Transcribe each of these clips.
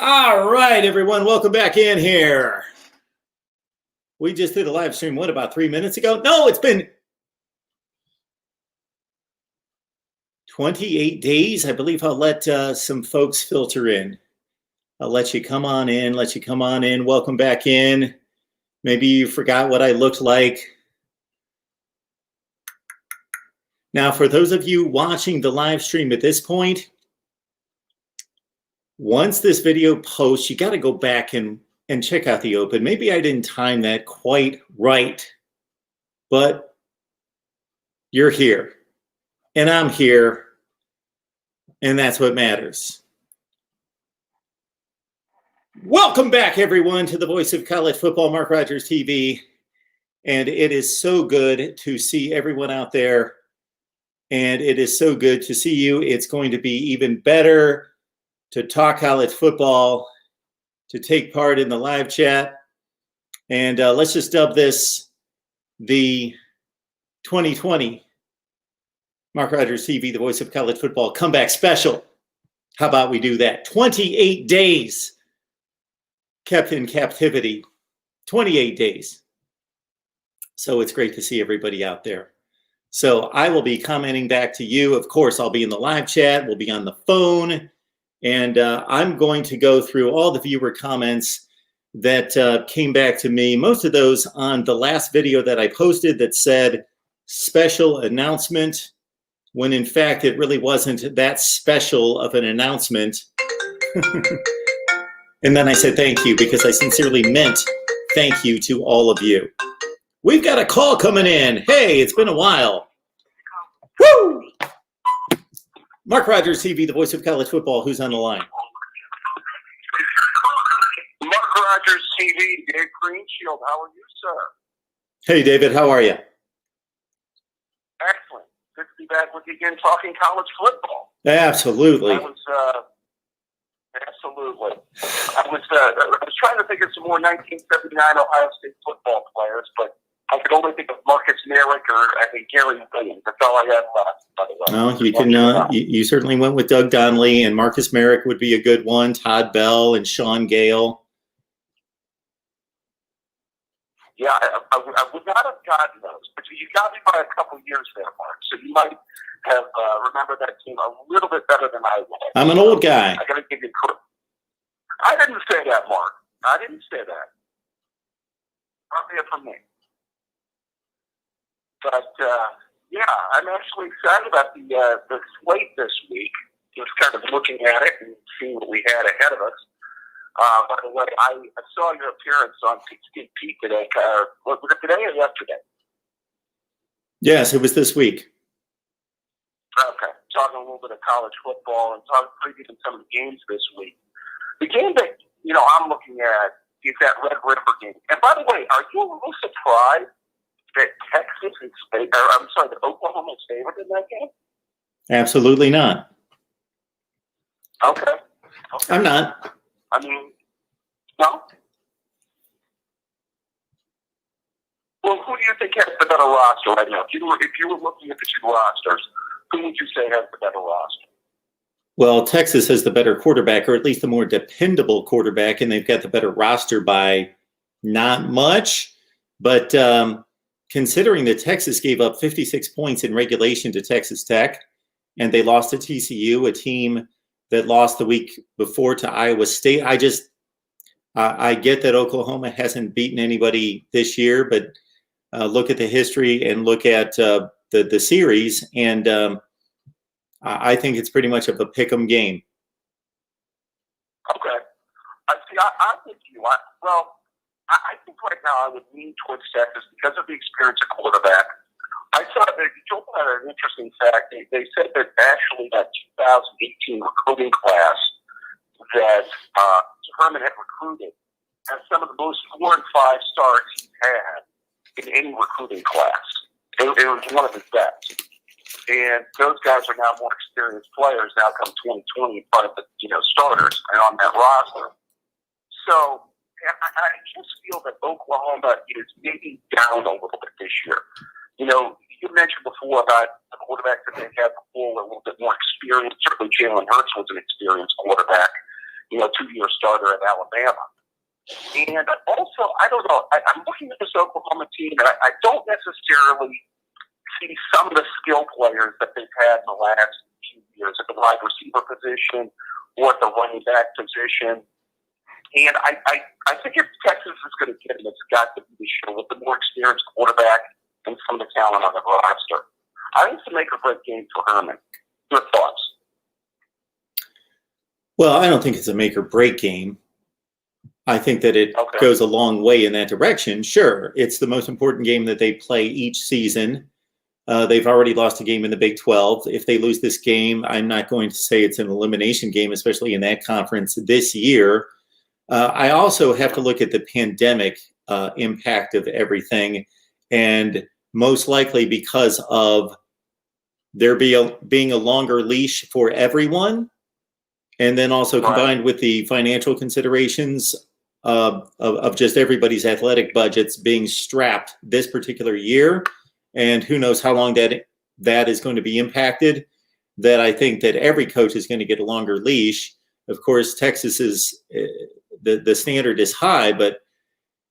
All right, everyone, welcome back in here. We just did a live stream, what, about 3 minutes ago? No, it's been 28 days. I believe I'll let some folks filter in. I'll let you come on in, Welcome back in. Maybe you forgot what I looked like. Now, for those of you watching the live stream at this point, once this video posts, you got to go back and check out the open. Maybe I didn't time that quite right, but you're here and I'm here, and that's what matters. Welcome back, everyone, to the voice of college football, Mark Rogers TV. And it is so good to see everyone out there. And it is so good to see you. It's going to be even better to talk college football, to take part in the live chat. And let's just dub this the 2020 Mark Rogers TV, the voice of college football comeback special. How about we do that? 28 days kept in captivity. 28 days. So it's great to see everybody out there. So I will be commenting back to you. Of course, I'll be in the live chat. We'll be on the phone. And I'm going to go through all the viewer comments that came back to me. Most of those on the last video that I posted that said special announcement, when in fact it really wasn't that special of an announcement. And then I said thank you because I sincerely meant thank you to all of you. We've got a call coming in. Hey, it's been a while. Woo! Mark Rogers TV, the voice of college football. Who's on the line? Mark Rogers TV, Dave Greenshield. How are you, sir? Hey, David. How are you? Excellent. Good to be back with you again talking college football. Absolutely. Absolutely. I was trying to think of some more 1979 Ohio State football players, but I could only think of Marcus Merrick or I think Gary Williams. That's all I had left. Well, you can. You certainly went with Doug Donnelly, and Marcus Merrick would be a good one. Todd Bell and Sean Gale. Yeah, I would not have gotten those, but you got me by a couple years there, Mark. So you might have remembered that team a little bit better than I would. I'm an old guy. I got to give you credit. I didn't say that, Mark. I didn't say that. Not there from me. But yeah, I'm actually excited about the slate this week. Just kind of looking at it and seeing what we had ahead of us. By the way, I saw your appearance on Pete today. Was it today or yesterday? Yes, it was this week. Okay, talking a little bit of college football and previewing some of the games this week. The game that I'm looking at is that Red River game. And by the way, are you a little surprised that Texas is that Oklahoma is favored in that game? Absolutely not. Okay. I'm not. I mean, no? Well, who do you think has the better roster right now? If you were looking at the two rosters, who would you say has the better roster? Well, Texas has the better quarterback, or at least the more dependable quarterback, and they've got the better roster by not much. But considering that Texas gave up 56 points in regulation to Texas Tech, and they lost to TCU, a team that lost the week before to Iowa State, I get that Oklahoma hasn't beaten anybody this year, but look at the history and look at the series, and I think it's pretty much of a pick 'em game. Okay. I'm with you. I think right now I would lean towards Texas because of the experience of quarterback. I saw that Joel had an interesting fact. They said that actually that 2018 recruiting class that Herman had recruited has some of the most 4 and 5 stars he's had in any recruiting class. It was one of his best. And those guys are now more experienced players now come 2020 in front of the starters and on that roster. So I just feel that Oklahoma is maybe down a little bit this year. You mentioned before about the quarterbacks that they've had before were a little bit more experienced. Certainly Jalen Hurts was an experienced quarterback. 2-year starter at Alabama. And also, I don't know, I'm looking at this Oklahoma team, and I don't necessarily see some of the skill players that they've had in the last few years at the wide receiver position or at the running back position. And I think if Texas is going to get him, it's got to be this year with the more experienced quarterback and some of the talent on the roster. I think it's a make or break game for Herman. Your thoughts? Well, I don't think it's a make or break game. I think that it goes a long way in that direction. Sure, it's the most important game that they play each season. They've already lost a game in the Big 12. If they lose this game, I'm not going to say it's an elimination game, especially in that conference this year. I also have to look at the pandemic impact of everything. And most likely because of there being a longer leash for everyone, and then also combined with the financial considerations of just everybody's athletic budgets being strapped this particular year, and who knows how long that is going to be impacted, that I think that every coach is going to get a longer leash. Of course, Texas is the standard is high, but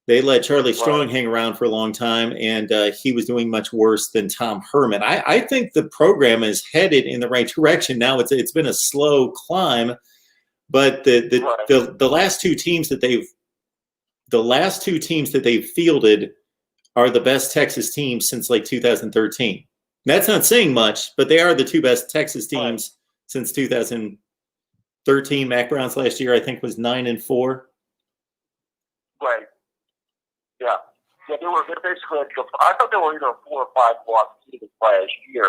they let Charlie Strong hang around for a long time, and he was doing much worse than Tom Herman. I think the program is headed in the right direction. Now it's been a slow climb, but the last two teams that they've fielded are the best Texas teams since like 2013. That's not saying much, but they are the two best Texas teams since 2013. Mac Brown's last year, I think, was 9-4. Right. Yeah, they're basically. I thought they were either 4 or 5 loss teams last year.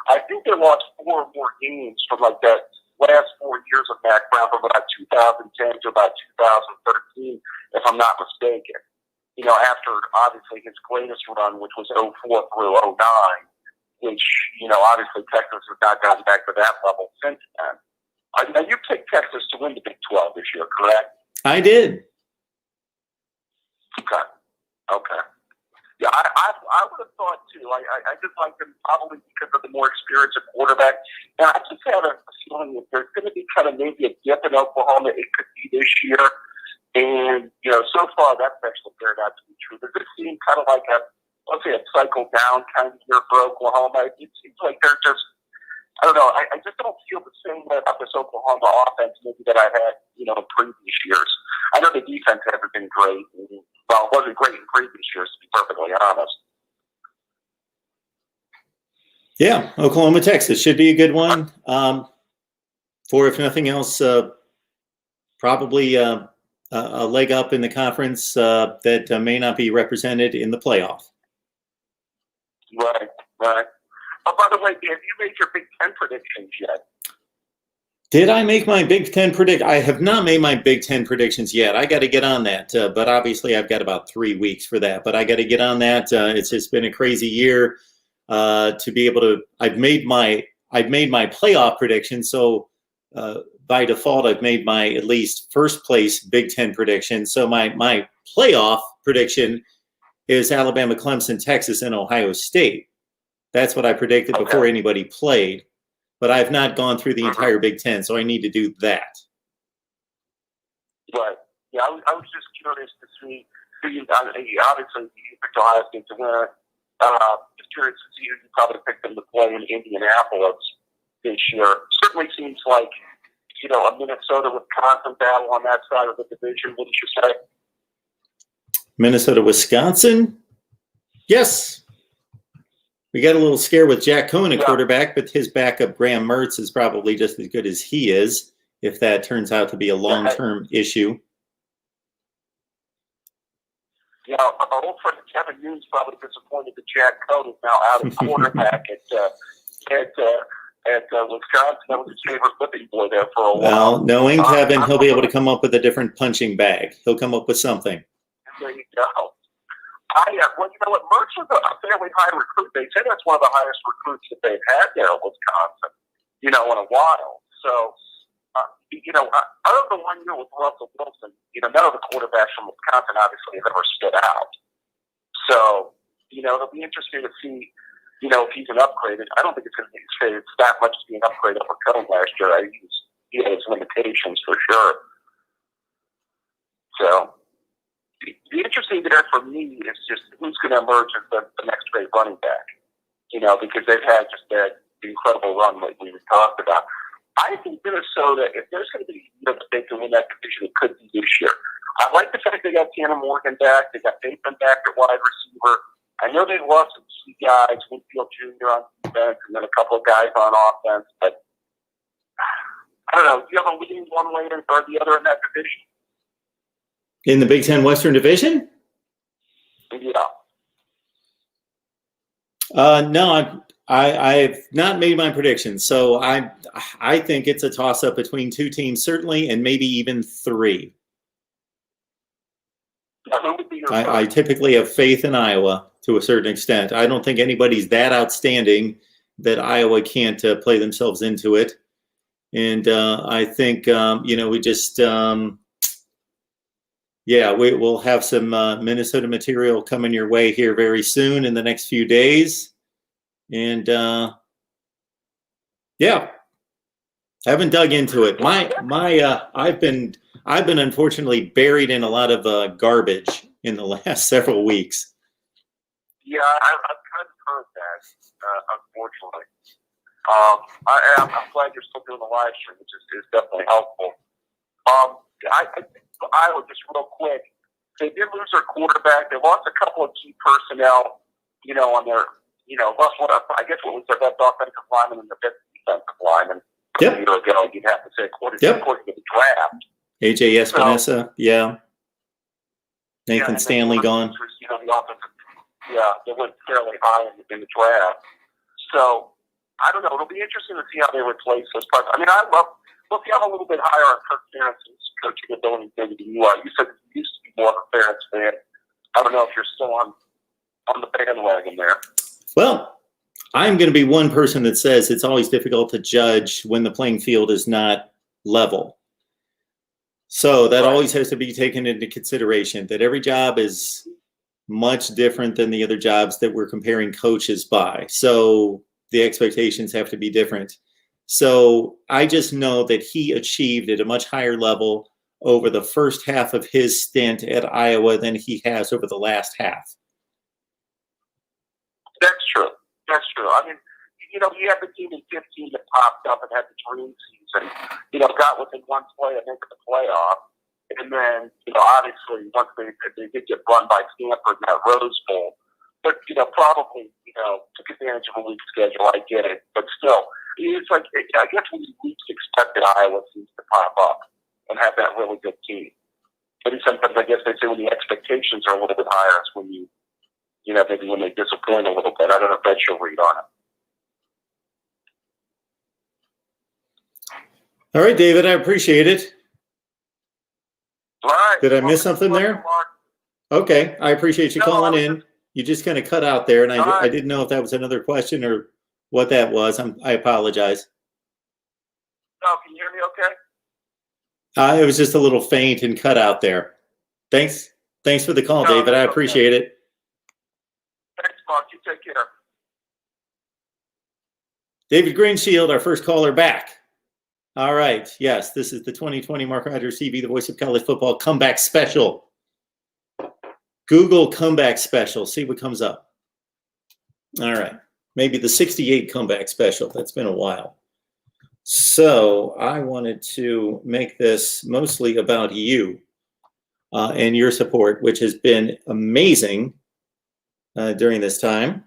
I think they lost 4 or more games from like that last 4 years of Mac Brown, from about 2010 to about 2013, if I'm not mistaken. After obviously his greatest run, which was 04 through 09, which obviously Texas has not gotten back to that level since then. Now you picked Texas to win the Big 12 this year, correct? I did. Okay. Yeah, I would have thought too. I just like them probably because of the more experience at quarterback. And I just had a feeling that there's going to be kind of maybe a dip in Oklahoma. It could be this year. And, so far that's actually turned out to be true. Does it seem kind of like a cycle down kind of year for Oklahoma? It seems like they're just, I don't know, I just don't feel the same way about this Oklahoma offense maybe that I had, in previous years. I know the defense hasn't been great. Well, it wasn't great in previous years, to be perfectly honest. Yeah, Oklahoma, Texas should be a good one. For, if nothing else, probably a leg up in the conference that may not be represented in the playoff. Right. Oh, by the way, have you made your Big Ten predictions yet? Did I make my Big Ten predict? I have not made my Big Ten predictions yet. I got to get on that, but obviously I've got about 3 weeks for that. But I got to get on that. It's just been a crazy year to be able to. I've made my playoff prediction, so by default I've made my at least first place Big Ten prediction. So my playoff prediction is Alabama, Clemson, Texas, and Ohio State. That's what I predicted before anybody played. But I've not gone through the entire Big Ten, so I need to do that. Right. Yeah, I was just curious to see. Obviously, you picked Ohio State to win. Just curious to see who you probably picked them to play in Indianapolis this year. Certainly seems like, a Minnesota-Wisconsin battle on that side of the division. What did you say? Minnesota-Wisconsin? Yes. We got a little scared with Jack Cohen at quarterback, but his backup, Graham Mertz, is probably just as good as he is, if that turns out to be a long-term issue. Yeah, our old friend Kevin New's probably disappointed that Jack Cohen is now out of quarterback at Wisconsin. That was his favorite whipping boy there for a while. Well, knowing Kevin, he'll be able to come up with a different punching bag. He'll come up with something. There you go. Mertz was a fairly high recruit. They say that's one of the highest recruits that they've had there at Wisconsin, in a while. So, other than 1 year with Russell Wilson, none of the quarterbacks from Wisconsin obviously have ever stood out. So, it'll be interesting to see, if he's an upgrade. I don't think it's going to be that much to be an upgrade over Cohen last year. He had his limitations for sure. So the interesting there for me is just who's going to emerge as the next great running back. Because they've had just that incredible run like we talked about. I think Minnesota, if there's going to be that they can win that division, it could be this year. I like the fact they got Tanner Morgan back. They got Bateman back at wide receiver. I know they lost some key guys, Winfield Jr. on defense, and then a couple of guys on offense. But I don't know. Do you have a leading one way or the other in that division? In the Big Ten Western Division? Yeah. No, I've not made my predictions. So I think it's a toss-up between two teams, certainly, and maybe even three. Who would be your I typically have faith in Iowa to a certain extent. I don't think anybody's that outstanding that Iowa can't play themselves into it. And I think, we just, we'll have some Minnesota material coming your way here very soon in the next few days. And haven't dug into it. I've been unfortunately buried in a lot of garbage in the last several weeks. Yeah, I've kind of heard that, unfortunately. I'm glad you're still doing the live stream, which is definitely helpful. I think Iowa, just real quick, they did lose their quarterback. They lost a couple of key personnel, on their, lost I guess what was their best offensive lineman and their best defensive lineman. Yep. A year ago, you'd have to say, according to the draft. AJ Espinosa, so, Nathan Stanley gone. The offensive, they went fairly high in the draft. So, I don't know. It'll be interesting to see how they replace those parts. I mean, look, you have a little bit higher on Kirk Ferentz's coaching ability than you are. You said you used to be more of a Ferentz fan. I don't know if you're still on the bandwagon there. Well, I'm going to be one person that says it's always difficult to judge when the playing field is not level. So that always has to be taken into consideration, that every job is much different than the other jobs that we're comparing coaches by. So the expectations have to be different. So I just know that he achieved at a much higher level over the first half of his stint at Iowa than he has over the last half. That's true. I mean, he had the team in 15 that popped up and had the dream season, got within one play and into the playoff. And then, obviously, once they did get run by Stanford in that Rose Bowl, but, probably, took advantage of a weak schedule. I get it. But still, it's like, I guess we least expected Iowa teams to pop up and have that really good team. But sometimes I guess they say when the expectations are a little bit higher, it's when maybe when they disappoint a little bit. I don't know if that's your read on it. All right, David, I appreciate it. All right. Did I miss something there? Okay, I appreciate you calling in. You just kind of cut out there, and I didn't know if that was another question or what that was. I apologize. No, can you hear me okay? It was just a little faint and cut out there. Thanks for the call, David. I appreciate it. Thanks, Mark. You take care. David Greenshield, our first caller back. All right. Yes, this is the 2020 Mark Rogers TV, the voice of college football comeback special. Google comeback special. See what comes up. All right. Maybe the 68 comeback special. That's been a while. So I wanted to make this mostly about you and your support, which has been amazing during this time.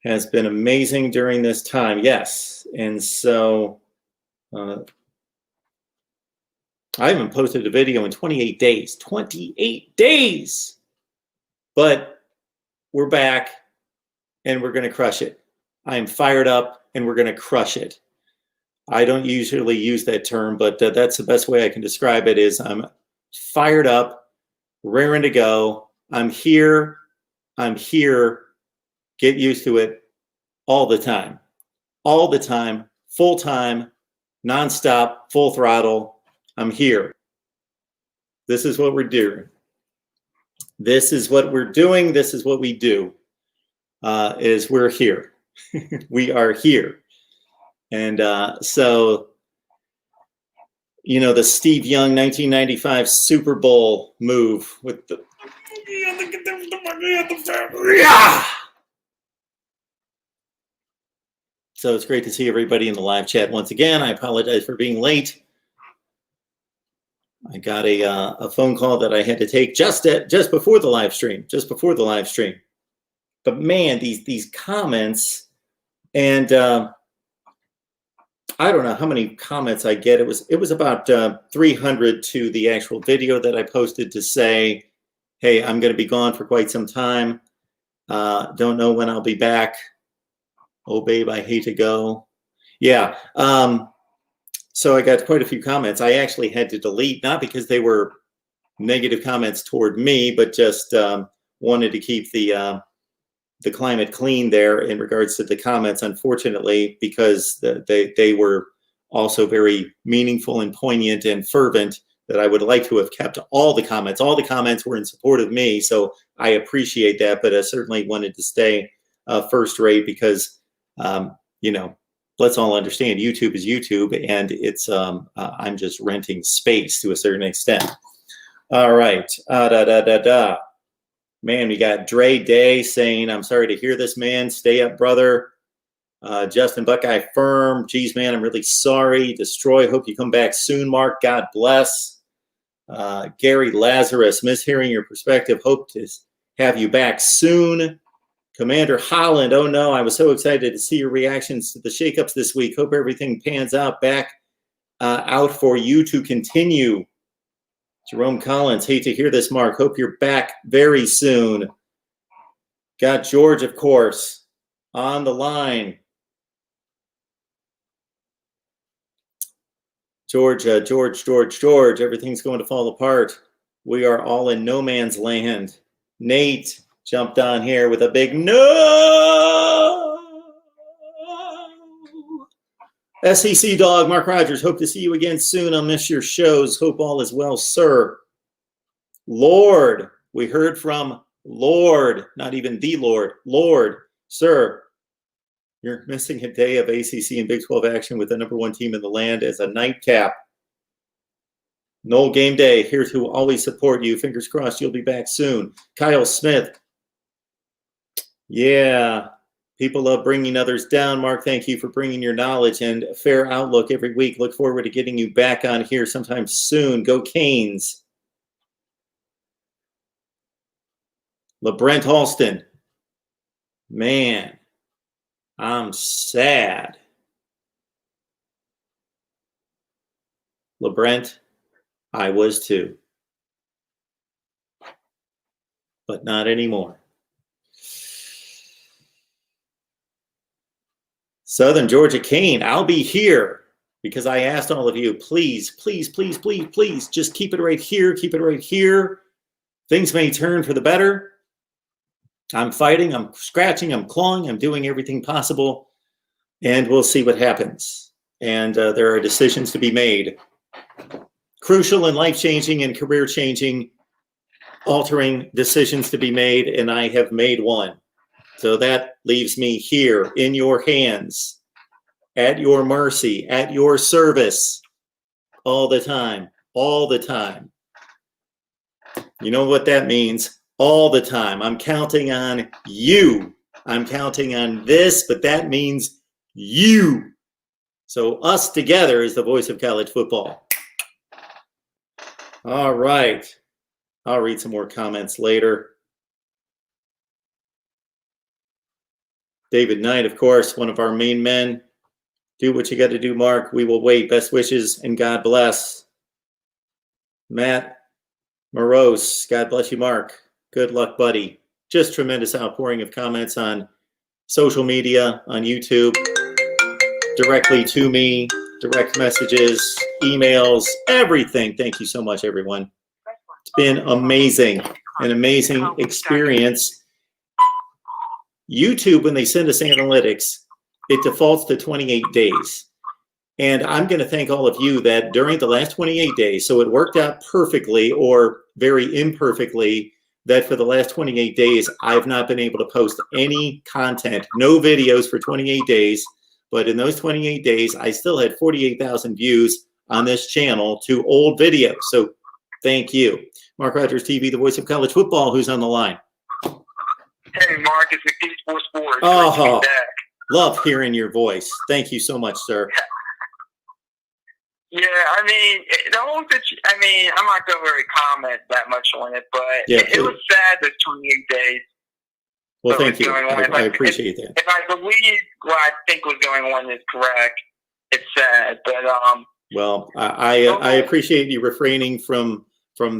Has been amazing during this time, yes. And so I haven't posted a video in 28 days. 28 days! But we're back, and we're going to crush it. I am fired up, and we're going to crush it. I don't usually use that term, but that's the best way I can describe it is I'm fired up, raring to go. I'm here. Get used to it all the time, full time, nonstop, full throttle. I'm here. This is what we're doing. This is what we're doing. This is what we do, is we're here. We are here. And so you know, the Steve Young 1995 Super Bowl move with the. So it's great to see everybody in the live chat once again. I apologize for being late. I got a phone call that I had to take just before the live stream. But man, these comments, and I don't know how many comments I get. It was about 300 to the actual video that I posted to say, hey, I'm going to be gone for quite some time. Don't know when I'll be back. Oh, babe, I hate to go. Yeah. So I got quite a few comments. I actually had to delete, not because they were negative comments toward me, but just wanted to keep the climate clean there in regards to the comments, unfortunately, because they were also very meaningful and poignant and fervent, that I would like to have kept all the comments. All the comments were in support of me, so I appreciate that, but I certainly wanted to stay first rate because, you know, let's all understand YouTube is YouTube, and it's I'm just renting space to a certain extent. All right. Man, we got Dre Day saying, I'm sorry to hear this, man. Stay up, brother. Justin Buckeye Firm. Geez, man, I'm really sorry. Destroy. Hope you come back soon, Mark. God bless. Gary Lazarus. Miss hearing your perspective. Hope to have you back soon. Commander Holland. Oh, no. I was so excited to see your reactions to the shakeups this week. Hope everything pans out out for you to continue. Jerome Collins, hate to hear this, Mark. Hope you're back very soon. Got George, of course, on the line. George, everything's going to fall apart. We are all in no man's land. Nate jumped on here with a big no. SEC Dog, Mark Rogers, hope to see you again soon. I'll miss your shows. Hope all is well, sir. Lord, we heard from Lord, not even the Lord. Lord, sir, you're missing a day of ACC and Big 12 action with the #1 team in the land as a nightcap. Noel Game Day, here to always support you. Fingers crossed you'll be back soon. Kyle Smith. Yeah. People love bringing others down. Mark, thank you for bringing your knowledge and fair outlook every week. Look forward to getting you back on here sometime soon. Go Canes. LeBrent Halston. Man, I'm sad. LeBrent, I was too. But not anymore. Southern Georgia Kane, I'll be here because I asked all of you, please, please, please, please, please, just keep it right here. Keep it right here. Things may turn for the better. I'm fighting, I'm scratching, I'm clawing, I'm doing everything possible, and we'll see what happens. And there are decisions to be made. Crucial and life-changing and career-changing, altering decisions to be made, and I have made one. So that leaves me here in your hands, at your mercy, at your service, all the time, all the time. You know what that means? All the time. I'm counting on you. I'm counting on this, but that means you. So us together is the voice of college football. All right. I'll read some more comments later. David Knight, of course, one of our main men. Do what you got to do, Mark. We will wait. Best wishes and God bless. Matt Morose, God bless you, Mark. Good luck, buddy. Just tremendous outpouring of comments on social media, on YouTube, directly to me, direct messages, emails, everything. Thank you so much, everyone. It's been amazing, an amazing experience. YouTube, when they send us analytics, it defaults to 28 days. And I'm going to thank all of you that during the last 28 days, so it worked out perfectly or very imperfectly, that for the last 28 days, I've not been able to post any content, no videos for 28 days. But in those 28 days, I still had 48,000 views on this channel to old videos. So thank you. Mark Rogers TV, the voice of college football, who's on the line. Hey, Mark, it's McDee's Sports. Oh, love hearing your voice. Thank you so much, sir. Yeah, I mean, the whole situation, I mean, I'm not going to really comment that much on it, but it was sad those 28 days. Well, thank you. I appreciate that. If I believe what I think was going on is correct, it's sad. But well, I appreciate you refraining from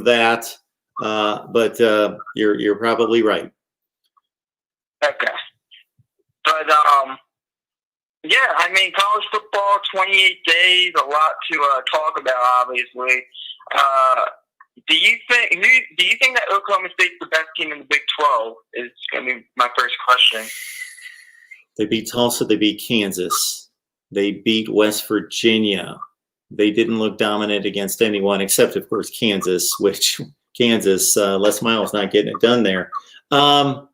that, but you're probably right. Okay, but yeah, I mean, college football, 28 days, a lot to talk about. Obviously, do you think that Oklahoma State's the best team in the Big 12? Is going to be my first question. They beat Tulsa. They beat Kansas. They beat West Virginia. They didn't look dominant against anyone except, of course, Kansas. Which Kansas, Les Miles not getting it done there. I've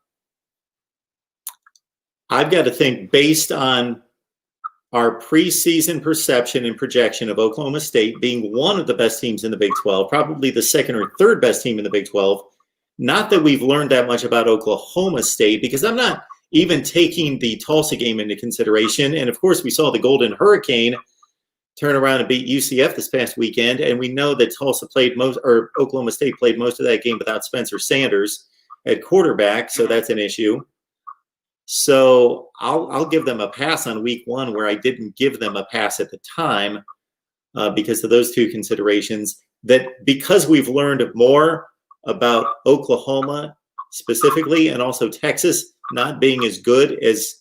got to think based on our preseason perception and projection of Oklahoma State being one of the best teams in the Big 12, probably the second or third best team in the Big 12. Not that we've learned that much about Oklahoma State, because I'm not even taking the Tulsa game into consideration. And of course, we saw the Golden Hurricane turn around and beat UCF this past weekend. And we know that Oklahoma State played most of that game without Spencer Sanders at quarterback. So that's an issue. So I'll give them a pass on week one, where I didn't give them a pass at the time because of those two considerations. That because we've learned more about Oklahoma specifically, and also Texas not being as good as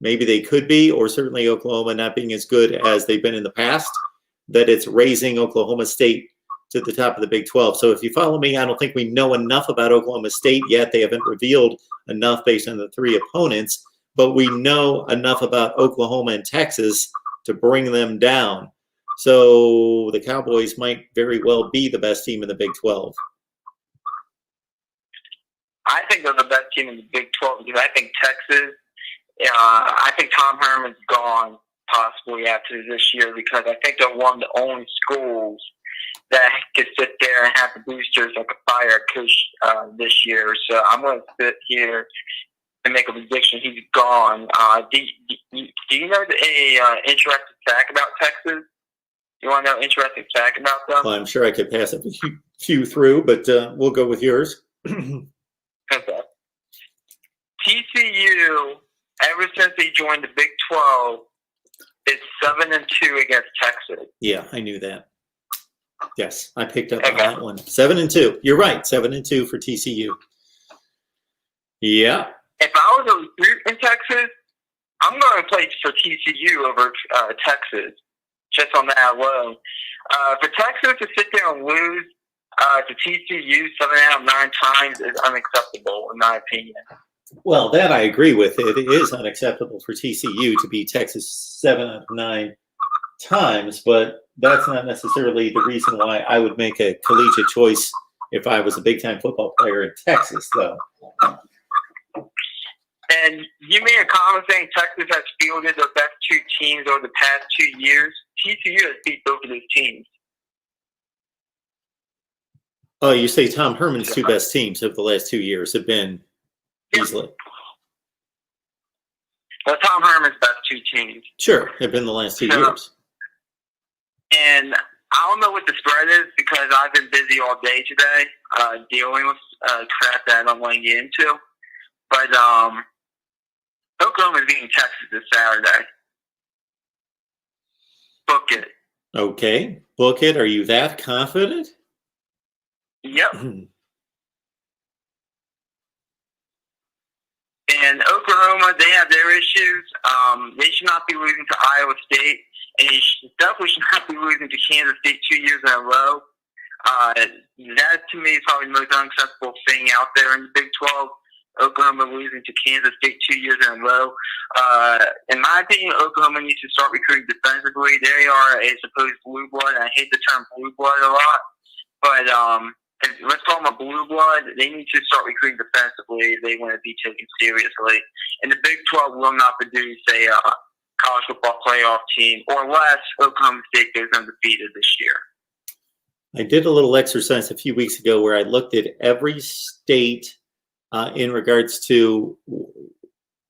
maybe they could be, or certainly Oklahoma not being as good as they've been in the past, that it's raising Oklahoma State to the top of the Big 12. So if you follow me, I don't think we know enough about Oklahoma State yet. They haven't revealed enough based on the three opponents, but we know enough about Oklahoma and Texas to bring them down. So the Cowboys might very well be the best team in the Big 12. I think they're the best team in the Big 12 because I think Texas, I think Tom Herman's gone possibly after this year, because I think they're one of the only schools that could sit there and have the boosters that could fire a coach this year. So I'm going to sit here and make a prediction. He's gone. Do you know an interesting fact about Texas? You want to know an interesting fact about them? Well, I'm sure I could pass a few through, but we'll go with yours. Okay. TCU, ever since they joined the Big 12, is 7-2 against Texas. Yeah, I knew that. Yes, I picked up on that one. 7-2. You're right. 7-2 for TCU. Yeah. If I was a recruit in Texas, I'm going to play for TCU over Texas, just on that alone. For Texas to sit there and lose to TCU 7 out of 9 times is unacceptable, in my opinion. Well, that I agree with. It is unacceptable for TCU to beat Texas 7 out of 9 times, but that's not necessarily the reason why I would make a collegiate choice if I was a big-time football player in Texas, though. And you made a comment saying Texas has fielded the best 2 teams over the past 2 years. TCU has beat both of those teams. Oh, you say Tom Herman's 2 best teams of the last 2 years have been easily. Well, Tom Herman's best 2 teams. Sure, have been the last 2 years. And I don't know what the spread is because I've been busy all day today dealing with crap that I don't want to get into. But Oklahoma's beating Texas this Saturday. Book it. Okay, book it. Are you that confident? Yep. And Oklahoma, they have their issues. They should not be losing to Iowa State, and they definitely should not be losing to Kansas State 2 years in a row. That, to me, is probably the most unacceptable thing out there in the Big 12. Oklahoma losing to Kansas State 2 years in a row. In my opinion, Oklahoma needs to start recruiting defensively. They are a supposed blue blood, and I hate the term blue blood a lot, but let's call them a blue blood. They need to start recruiting defensively if they want to be taken seriously. And the Big 12 will not produce a college football playoff team, or unless Oklahoma State goes undefeated this year. I did a little exercise a few weeks ago where I looked at every state in regards to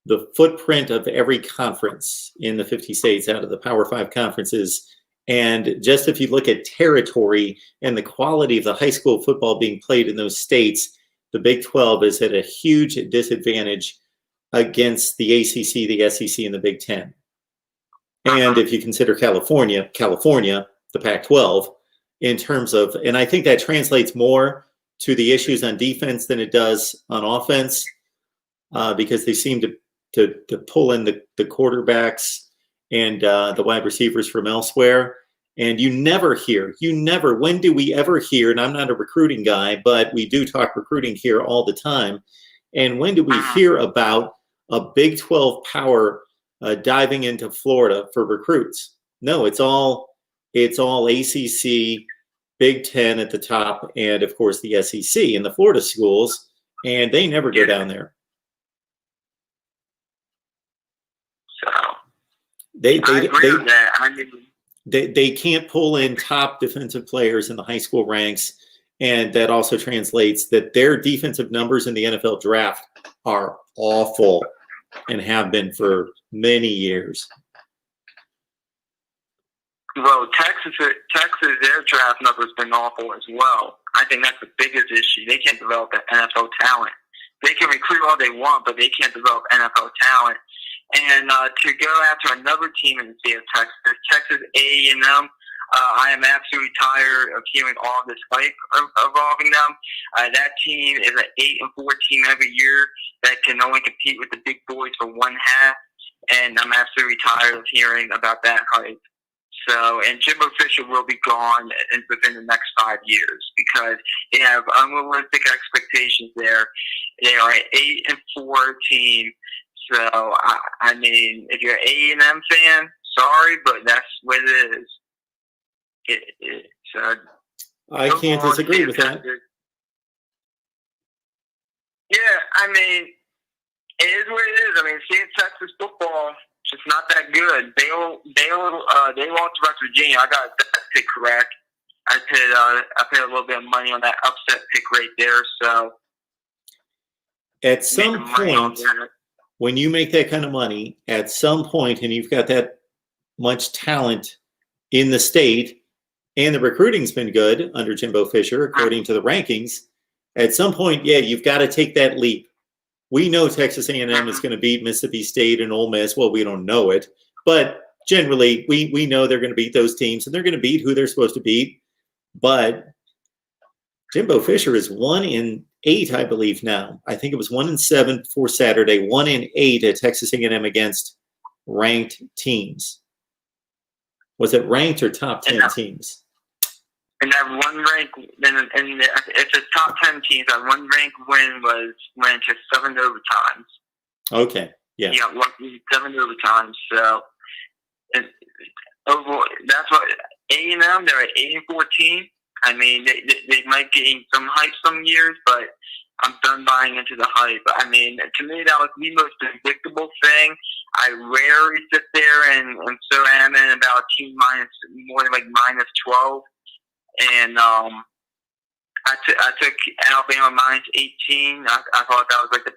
the footprint of every conference in the 50 states out of the Power 5 conferences. And just if you look at territory and the quality of the high school football being played in those states, the Big 12 is at a huge disadvantage against the ACC, the SEC, and the Big 10. And if you consider California, the Pac-12, in terms of, and I think that translates more to the issues on defense than it does on offense, because they seem to pull in the quarterbacks and the wide receivers from elsewhere. And you never, when do we ever hear, and I'm not a recruiting guy, but we do talk recruiting here all the time. And when do we hear about a Big 12 power diving into Florida for recruits? No, it's all ACC, Big 10 at the top, and of course the SEC and the Florida schools, and they never go down there. So I agree with that. I mean, they can't pull in top defensive players in the high school ranks, and that also translates that their defensive numbers in the NFL draft are awful and have been for many years. Well, Texas, their draft number's been awful as well. I think that's the biggest issue. They can't develop that NFL talent. They can recruit all they want, but they can't develop NFL talent. And to go after another team in the state of Texas A&M, I am absolutely tired of hearing all this hype involving them. That team is an 8-4 team every year that can only compete with the big boys for one half, and I'm absolutely tired of hearing about that hype. So, and Jimbo Fisher will be gone within the next 5 years because they have unrealistic expectations there. They are an 8-4 team. So, I mean, if you're an A&M fan, sorry, but that's what it is. I can't disagree with that. Yeah, I mean, it is what it is. I mean, seeing Texas football, it's not that good. They lost to West Virginia. I got that pick correct. I paid a little bit of money on that upset pick right there. So at some point, when you make that kind of money, at some point, and you've got that much talent in the state, and the recruiting's been good under Jimbo Fisher, according to the rankings, at some point, yeah, you've got to take that leap. We know Texas A&M is going to beat Mississippi State and Ole Miss. Well, we don't know it, but generally we know they're going to beat those teams, and they're going to beat who they're supposed to beat. But Jimbo Fisher is 1-8, I believe now. I think it was 1-7 before Saturday, 1-8 at Texas A&M against ranked teams. Was it ranked or top 10 teams? And that one rank, and if it's top 10 teams, that one rank win went to 7 overtimes. Okay, yeah. Yeah, 7 overtimes. So, overall, that's what A&M. They're an 8-4 team. I mean, they might gain some hype some years, but I'm done buying into the hype. I mean, to me, that was the most predictable thing. I rarely sit there and so adamant about a team more than like -12. And I took Alabama -18. I thought that was like the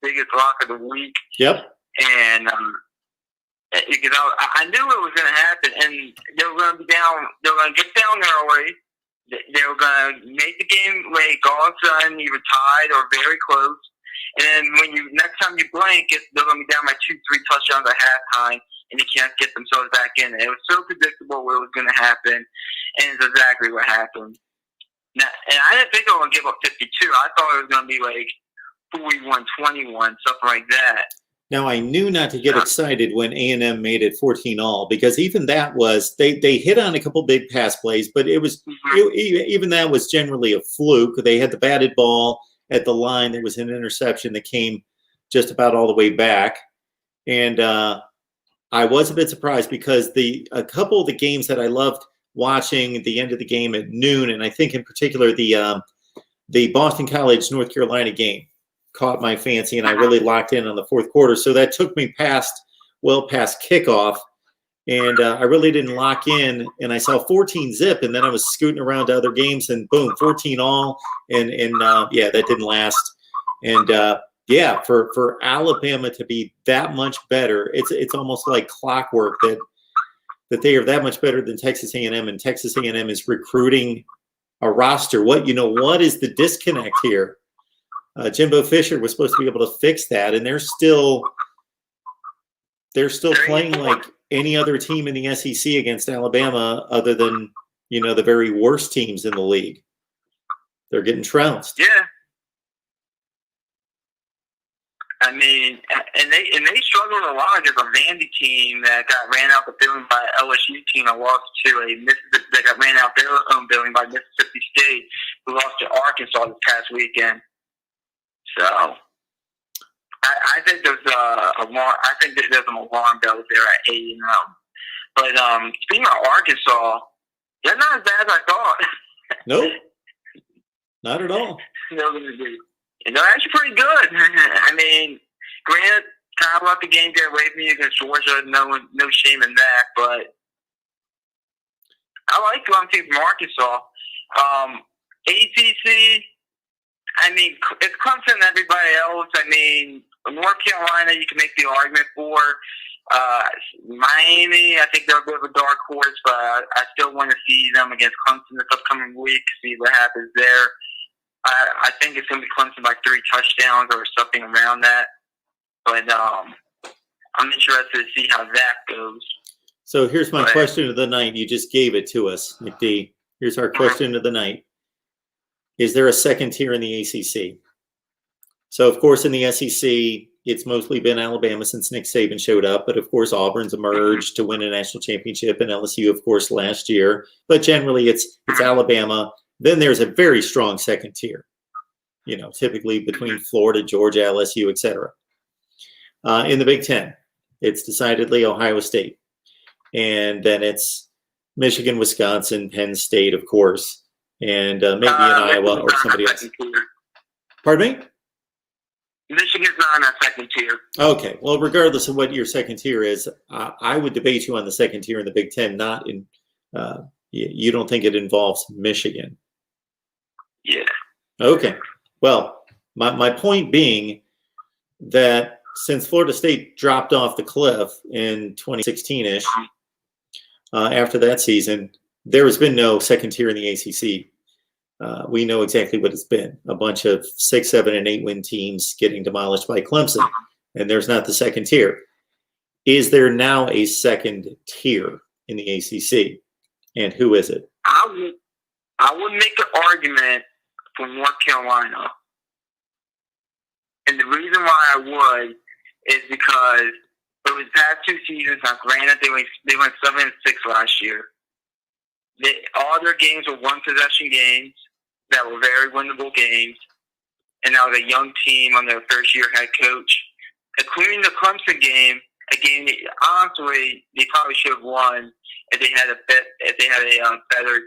biggest lock of the week. Yep. And because I knew it was going to happen, and they were going to be down. They were going to get down early. They were going to make the game late, all of a sudden either tied or very close. And then next time you blink, they're going to be down by 2-3 touchdowns at halftime, and they can't get themselves back in. It was so predictable what was going to happen, and it's exactly what happened. Now, and I didn't think they were going to give up 52. I thought it was going to be like 41-21, something like that. Now, I knew not to get excited when A&M made it 14-all, because even that was, they hit on a couple big pass plays, but it was even that was generally a fluke. They had the batted ball at the line. There was an interception that came just about all the way back. And I was a bit surprised because a couple of the games that I loved watching at the end of the game at noon, and I think in particular the Boston College North Carolina game caught my fancy, and I really locked in on the fourth quarter. So that took me past well past kickoff. And I really didn't lock in, and I saw 14 zip, and then I was scooting around to other games, and boom, 14 all, and yeah, that didn't last. And yeah, for Alabama to be that much better, it's almost like clockwork that they are that much better than Texas A&M, and Texas A&M is recruiting a roster. What is the disconnect here? Jimbo Fisher was supposed to be able to fix that, and they're still playing like any other team in the SEC against Alabama, other than the very worst teams in the league. They're getting trounced. Yeah. I mean, and they struggled a lot against a Vandy team that got ran out the building by LSU team and lost to a Mississippi that got ran out their own building by Mississippi State, who lost to Arkansas this past weekend. So I think there's some alarm bells there at A&M. But speaking of Arkansas, they're not as bad as I thought. Nope, not at all. They're actually pretty good. I mean, granted, kind of let the game get away from you against Georgia. No shame in that. But I like what I'm seeing from Arkansas. ACC, I mean, it's Clemson and everybody else. I mean, North Carolina, you can make the argument for. Miami, I think they're a bit of a dark horse, but I still want to see them against Clemson this upcoming week, see what happens there. I think it's going to be Clemson by 3 touchdowns or something around that. But I'm interested to see how that goes. So here's my question of the night. You just gave it to us, McD. Here's our question of the night. Is there a second tier in the ACC? So, of course, in the SEC, it's mostly been Alabama since Nick Saban showed up. But, of course, Auburn's emerged to win a national championship, and LSU, of course, last year. But generally, it's Alabama. Then there's a very strong second tier, typically between Florida, Georgia, LSU, etc. In the Big Ten, it's decidedly Ohio State. And then it's Michigan, Wisconsin, Penn State, of course, and maybe in Iowa or somebody else. Pardon me? Michigan's not in that second tier. Okay. Well, regardless of what your second tier is, I would debate you on the second tier in the Big Ten, not in you don't think it involves Michigan. Yeah. Okay. Well, my point being that since Florida State dropped off the cliff in 2016-ish, after that season, there has been no second tier in the ACC. We know exactly what it's been. A bunch of 6, 7, and 8 win teams getting demolished by Clemson, and there's not the second tier. Is there now a second tier in the ACC, and who is it? I would make an argument for North Carolina. And the reason why I would is because over the past 2 seasons, now granted they went 7-6 last year. All their games were one-possession games that were very winnable games. And now the young team on their first-year head coach, including the Clemson game, a game that honestly they probably should have won if they had a better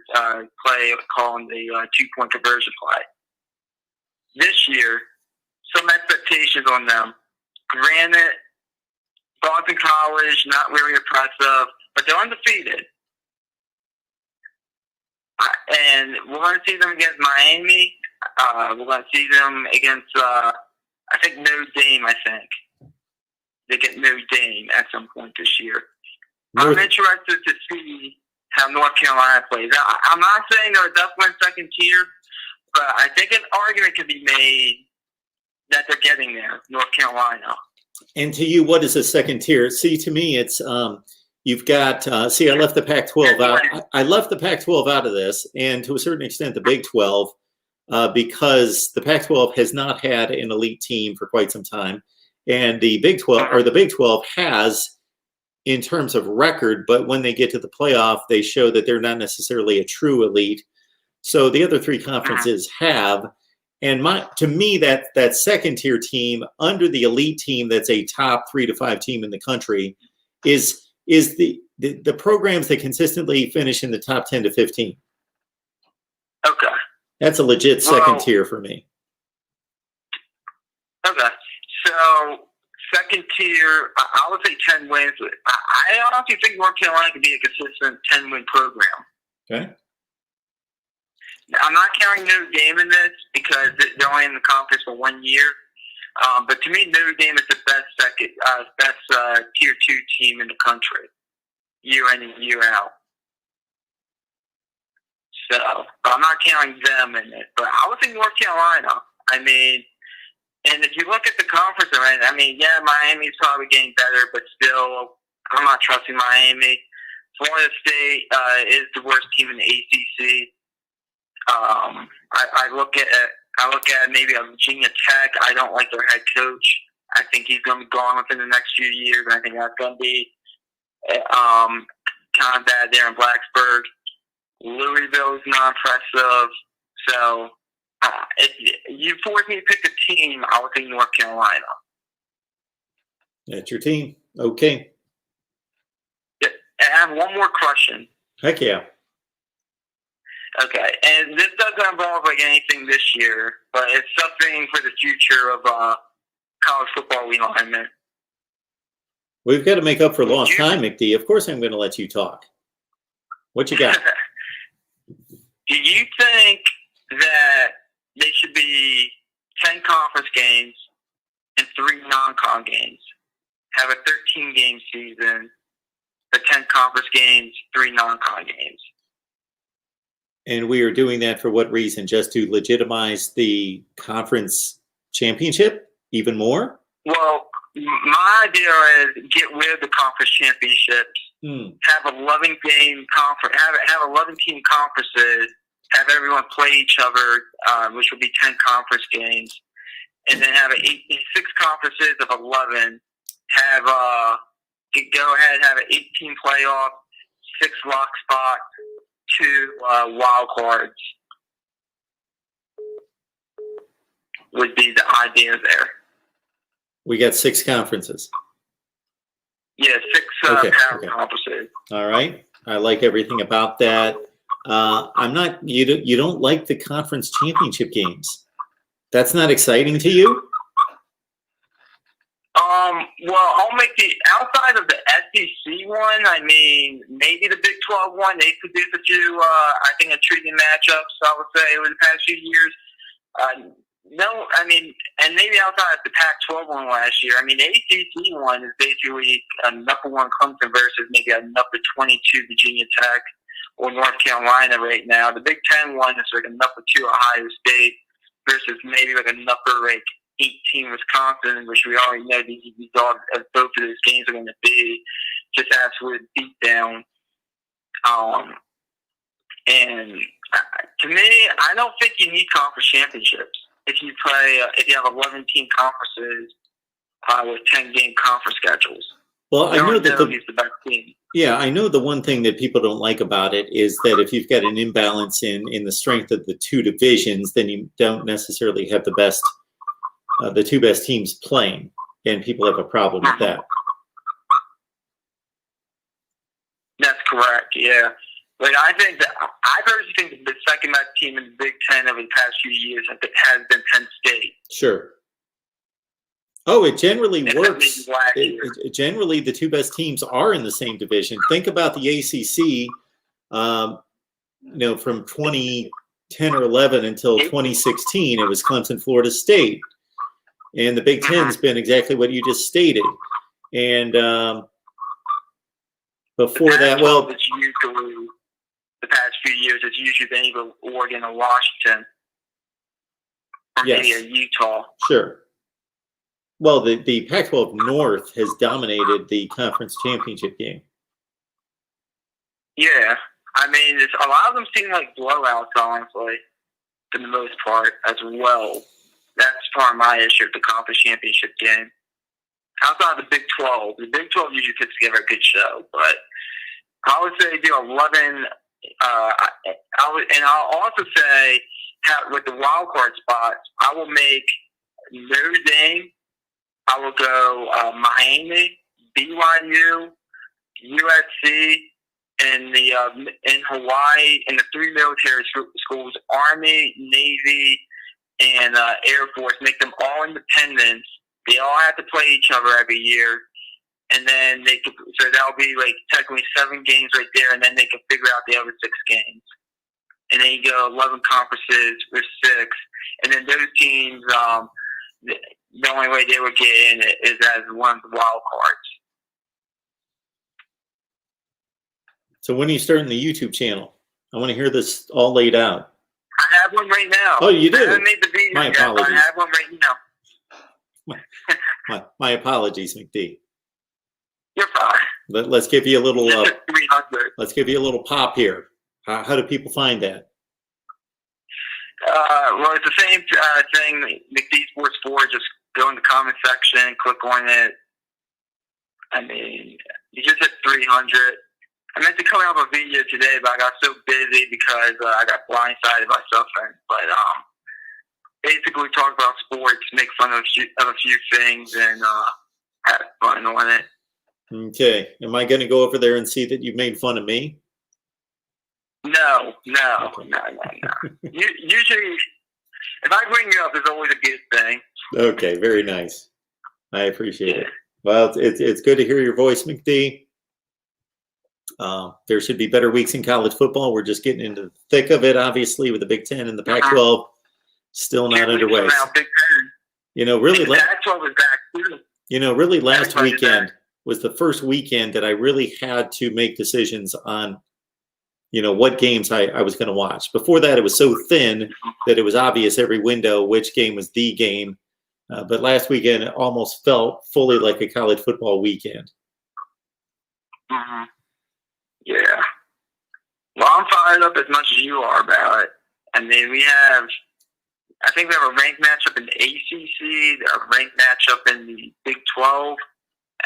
play calling the 2-point conversion play. This year, some expectations on them. Granted, Boston College, not really impressive, but they're undefeated. And we're going to see them against Miami. We're going to see them against, I think, Notre Dame, They get Notre Dame at some point this year. I'm interested to see how North Carolina plays. I'm not saying they're definitely second tier, but I think an argument can be made that they're getting there, North Carolina. And to you, what is a second tier? See, to me, it's you've got. I left the Pac-12 out. I left the Pac-12 out of this, and to a certain extent, the Big 12, because the Pac-12 has not had an elite team for quite some time, and the Big 12 has, in terms of record, but when they get to the playoff, they show that they're not necessarily a true elite. So the other 3 conferences have. And to me, that second tier team under the elite team that's a top 3 to 5 team in the country is the programs that consistently finish in the top 10 to 15. Okay. That's a legit second tier for me. Okay. So second tier, I would say 10 wins. I honestly think North Carolina could be a consistent 10-win program. Okay. I'm not counting Notre Dame in this because they're only in the conference for 1 year. But to me, Notre Dame is the best tier 2 team in the country, year in and year out. So, but I'm not counting them in it. But I would think North Carolina. I mean, and if you look at the conference, I mean, yeah, Miami's probably getting better, but still, I'm not trusting Miami. Florida State is the worst team in the ACC. I look at maybe a Virginia Tech. I don't like their head coach. I think he's going to be gone within the next few years. I think that's going to be kind of bad there in Blacksburg. Louisville is not impressive. So if you force me to pick a team, I would think North Carolina. That's your team. Okay. I have one more question. Heck yeah. Okay, and this doesn't involve like anything this year, but it's something for the future of college football realignment. We've got to make up for lost time, McD. Of course I'm going to let you talk. What you got? Do you think that they should be 10 conference games and 3 non-con games? Have a 13-game season, the 10 conference games, 3 non-con games. And we are doing that for what reason? Just to legitimize the conference championship even more? Well, my idea is get rid of the conference championships, have 11-game conference, have 11-team conferences, have everyone play each other, which will be 10 conference games, and then have 6 conferences of 11. Have go ahead and have an 18 playoff, 6 lock spots, 2 wild cards would be the idea there. We got 6 conferences. Yeah, 6 Okay. conferences. All right. I like everything about that. You don't like the conference championship games. That's not exciting to you? Well, I'll make the outside of the SEC one. I mean, maybe the Big 12 one. They produced a few, I think, intriguing matchups. I would say over the past few years. No, I mean, and maybe outside of the Pac-12 one last year. I mean, the ACC one is basically a number 1 Clemson versus maybe a number 22 Virginia Tech or North Carolina right now. The Big 10 one is like a number 2 Ohio State versus maybe like a number 18 Wisconsin, which we already know both of those games are going to be just absolute beatdown. And to me, I don't think you need conference championships if you have 11-team conferences with 10-game conference schedules. Well, I know that he's the best team. Yeah, I know the one thing that people don't like about it is that if you've got an imbalance in the strength of the 2 divisions, then you don't necessarily have the 2 best teams playing, and people have a problem with that. That's correct. Yeah, but I personally think the second best team in the Big 10 over the past few years has been Penn State. Sure. Oh, it generally works. Generally, the 2 best teams are in the same division. Think about the ACC. From 2010 or 11 until 2016, it was Clemson, Florida State. And the Big Ten's been exactly what you just stated. And before that, well, it's usually the past few years, it's usually been either Oregon or Washington, or maybe Utah. Sure. Well, the Pac-12 North has dominated the conference championship game. Yeah, I mean, a lot of them seem like blowouts, honestly, for the most part, as well. That's part of my issue with the conference championship game. Outside of the Big 12, the Big 12 usually puts together a good show, but I would say do 11. I'll also say with the wild card spots, I will make Notre Dame. I will go Miami, BYU, USC, and in Hawaii, and the 3 military schools: Army, Navy, and Air Force. Make them all independents, They all have to play each other every year, and then so that'll be like technically 7 games right there, and then they can figure out the other 6 games. And then you go 11 conferences with 6, and then those teams, the only way they would get in is as one of the wild cards. So when are you starting the YouTube channel? I want to hear this all laid out. I have one right now. Oh, you do? I haven't made the video My yet, apologies. but I have one right now. My apologies, McD. You're fine. Let's give you a little. 300. Let's give you a little pop here. How do people find that? Well, it's the same thing. McD Sports 4. Just go in the comment section, click on it. I mean, you just hit 300. I meant to come out with a video today, but I got so busy because I got blindsided by something. But basically, talk about sports, make fun of a few things, and have fun on it. Okay. Am I going to go over there and see that you made fun of me? No. Okay. Usually, if I bring you up, it's always a good thing. Okay, very nice. I appreciate it. Well, it's good to hear your voice, McD. There should be better weeks in college football. We're just getting into the thick of it, obviously, with the Big Ten and the Pac-12 still not underway. You know, really, last weekend was the first weekend that I really had to make decisions on, what games I was going to watch. Before that, it was so thin that it was obvious every window which game was the game. But last weekend, it almost felt fully like a college football weekend. Mm-hmm. Yeah. Well, I'm fired up as much as you are about it. I mean, I think we have a ranked matchup in the ACC, a ranked matchup in the Big 12.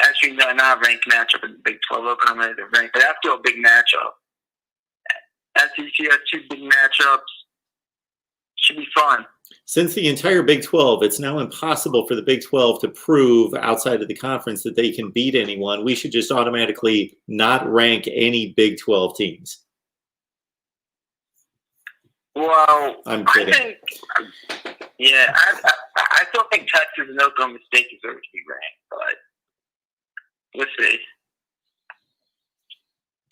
Actually, no, not a ranked matchup in the Big 12. Oklahoma is ranked, but that's still a big matchup. SEC has 2 big matchups. Should be fun. Since the entire Big 12, it's now impossible for the Big 12 to prove outside of the conference that they can beat anyone. We should just automatically not rank any Big 12 teams. Well, I'm kidding. I still think Texas and Oklahoma State deserve to be ranked, but we'll see.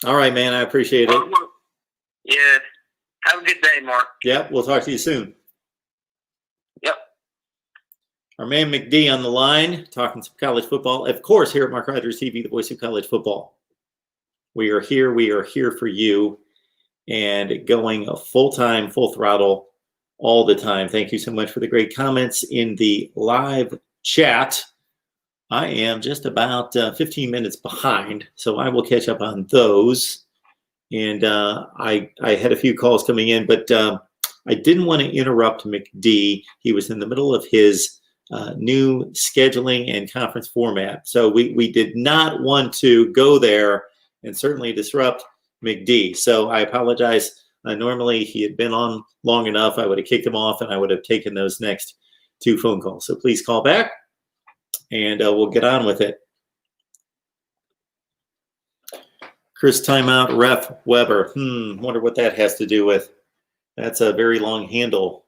All right, man. I appreciate it. Yeah. Have a good day, Mark. Yep. We'll talk to you soon. Yep. Our man McD on the line, talking some college football. Of course, here at MarkRogersTV, the voice of college football. We are here for you, and going full-time, full throttle all the time. Thank you so much for the great comments in the live chat. I am just about 15 minutes behind, so I will catch up on those. And I had a few calls coming in, but I didn't want to interrupt McD. He was in the middle of his new scheduling and conference format. So we did not want to go there and certainly disrupt McD. So I apologize. Normally, he had been on long enough. I would have kicked him off, and I would have taken those next 2 phone calls. So please call back, and we'll get on with it. Chris timeout, ref Weber. Wonder what that has to do with. That's a very long handle.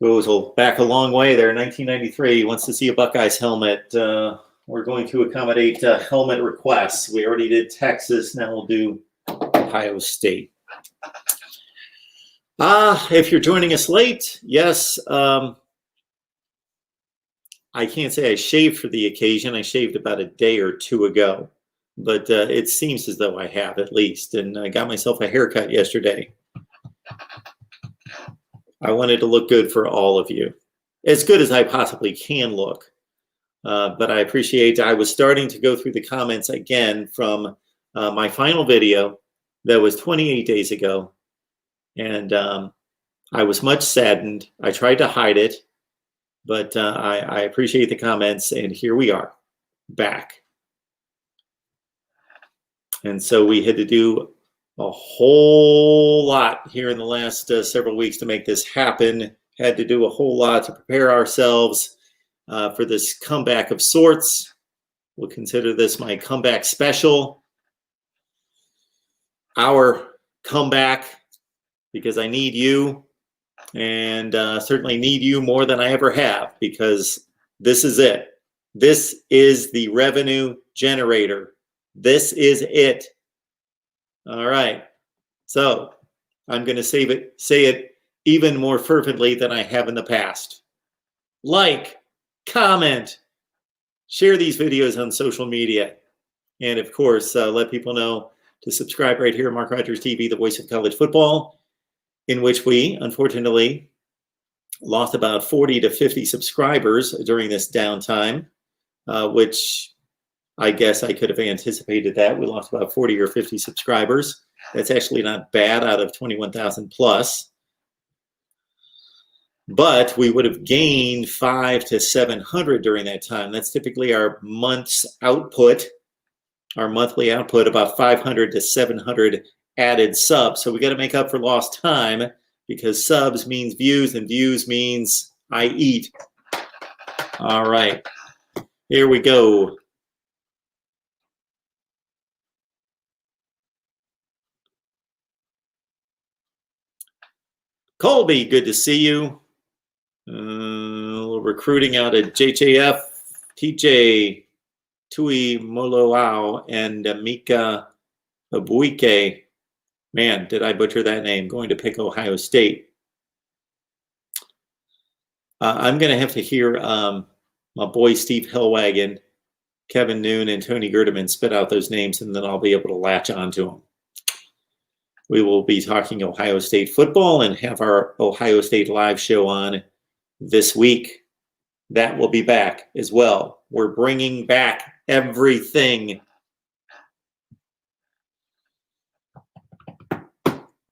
Goes back a long way there. 1993. Wants to see a Buckeyes helmet. We're going to accommodate helmet requests. We already did Texas. Now we'll do Ohio State. If you're joining us late, yes. I can't say I shaved for the occasion. I shaved about a day or 2 ago. But it seems as though I have, at least. And I got myself a haircut yesterday. I wanted to look good for all of you. As good as I possibly can look. But I appreciate, I was starting to go through the comments again from my final video that was 28 days ago. And I was much saddened. I tried to hide it. But I appreciate the comments. And here we are, back. And so we had to do a whole lot here in the last several weeks to make this happen. Had to do a whole lot to prepare ourselves for this comeback of sorts. We'll consider this my comeback special. Our comeback, because I need you. and certainly need you more than I ever have, because this is it. This is the revenue generator. This is it. All right. So I'm going to say it even more fervently than I have in the past. Like, comment, share these videos on social media, and of course, let people know to subscribe right here, Mark Rogers TV, the voice of college football, in which we, unfortunately, lost about 40 to 50 subscribers during this downtime, which I guess I could have anticipated that. We lost about 40 or 50 subscribers. That's actually not bad out of 21,000 plus. But we would have gained 500 to 700 during that time. That's typically our month's output, our monthly output, about 500 to 700 added subs. So we got to make up for lost time, because subs means views, and views means I eat. All right, here we go. Colby, good to see you. Recruiting out at JJF, TJ, Tui Moloau, and Mika Abuike. Man, did I butcher that name? Going to pick Ohio State. I'm going to have to hear my boy Steve Hellwagon, Kevin Noon, and Tony Gerdeman spit out those names, and then I'll be able to latch onto them. We will be talking Ohio State football and have our Ohio State live show on this week. That will be back as well. We're bringing back everything.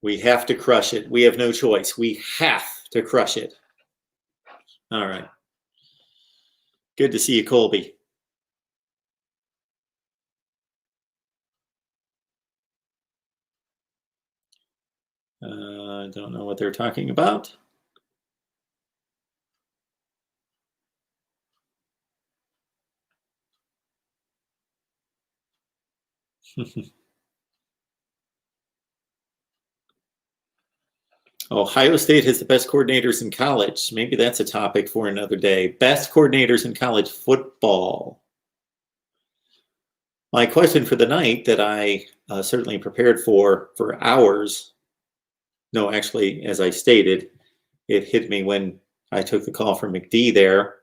We have to crush it. We have no choice. We have to crush it. All right. Good to see you, Colby. I don't know what they're talking about. Ohio State has the best coordinators in college. Maybe that's a topic for another day. Best coordinators in college football. My question for the night that I certainly prepared for hours. No, actually, as I stated, it hit me when I took the call from McD there.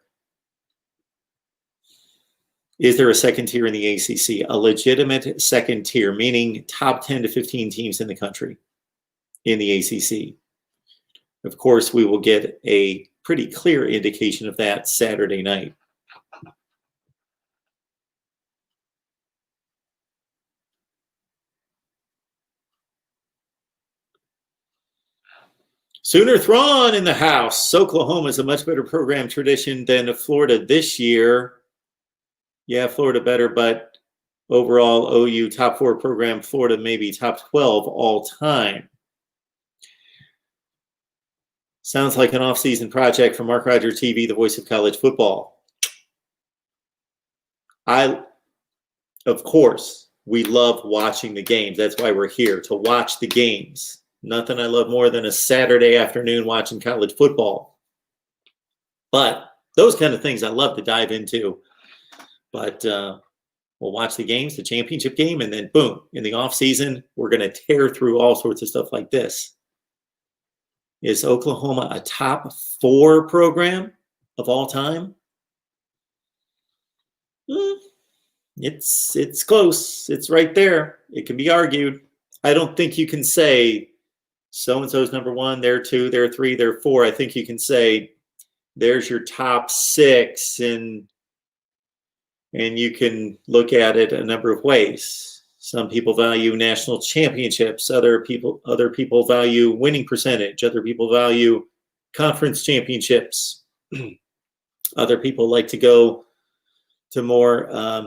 Is there a second tier in the ACC? A legitimate second tier, meaning top 10 to 15 teams in the country in the ACC. Of course, we will get a pretty clear indication of that Saturday night. Sooner Thrawn in the house. Oklahoma is a much better program tradition than Florida this year. Yeah, Florida better, but overall OU top 4 program, Florida maybe top 12 all time. Sounds like an off-season project for Mark Rogers TV, the voice of college football. Of course, we love watching the games. That's why we're here, to watch the games. Nothing I love more than a Saturday afternoon watching college football. But those kind of things I love to dive into. But we'll watch the games, the championship game, and then boom, in the off-season, we're going to tear through all sorts of stuff like this. Is Oklahoma a top 4 program of all time? It's close. It's right there. It can be argued. I don't think you can say so-and-so's number 1, they're 2, they're 3, they're 4. I think you can say there's your top 6, and you can look at it a number of ways. Some people value national championships. Other people value winning percentage. Other people value conference championships. Other people like to go to more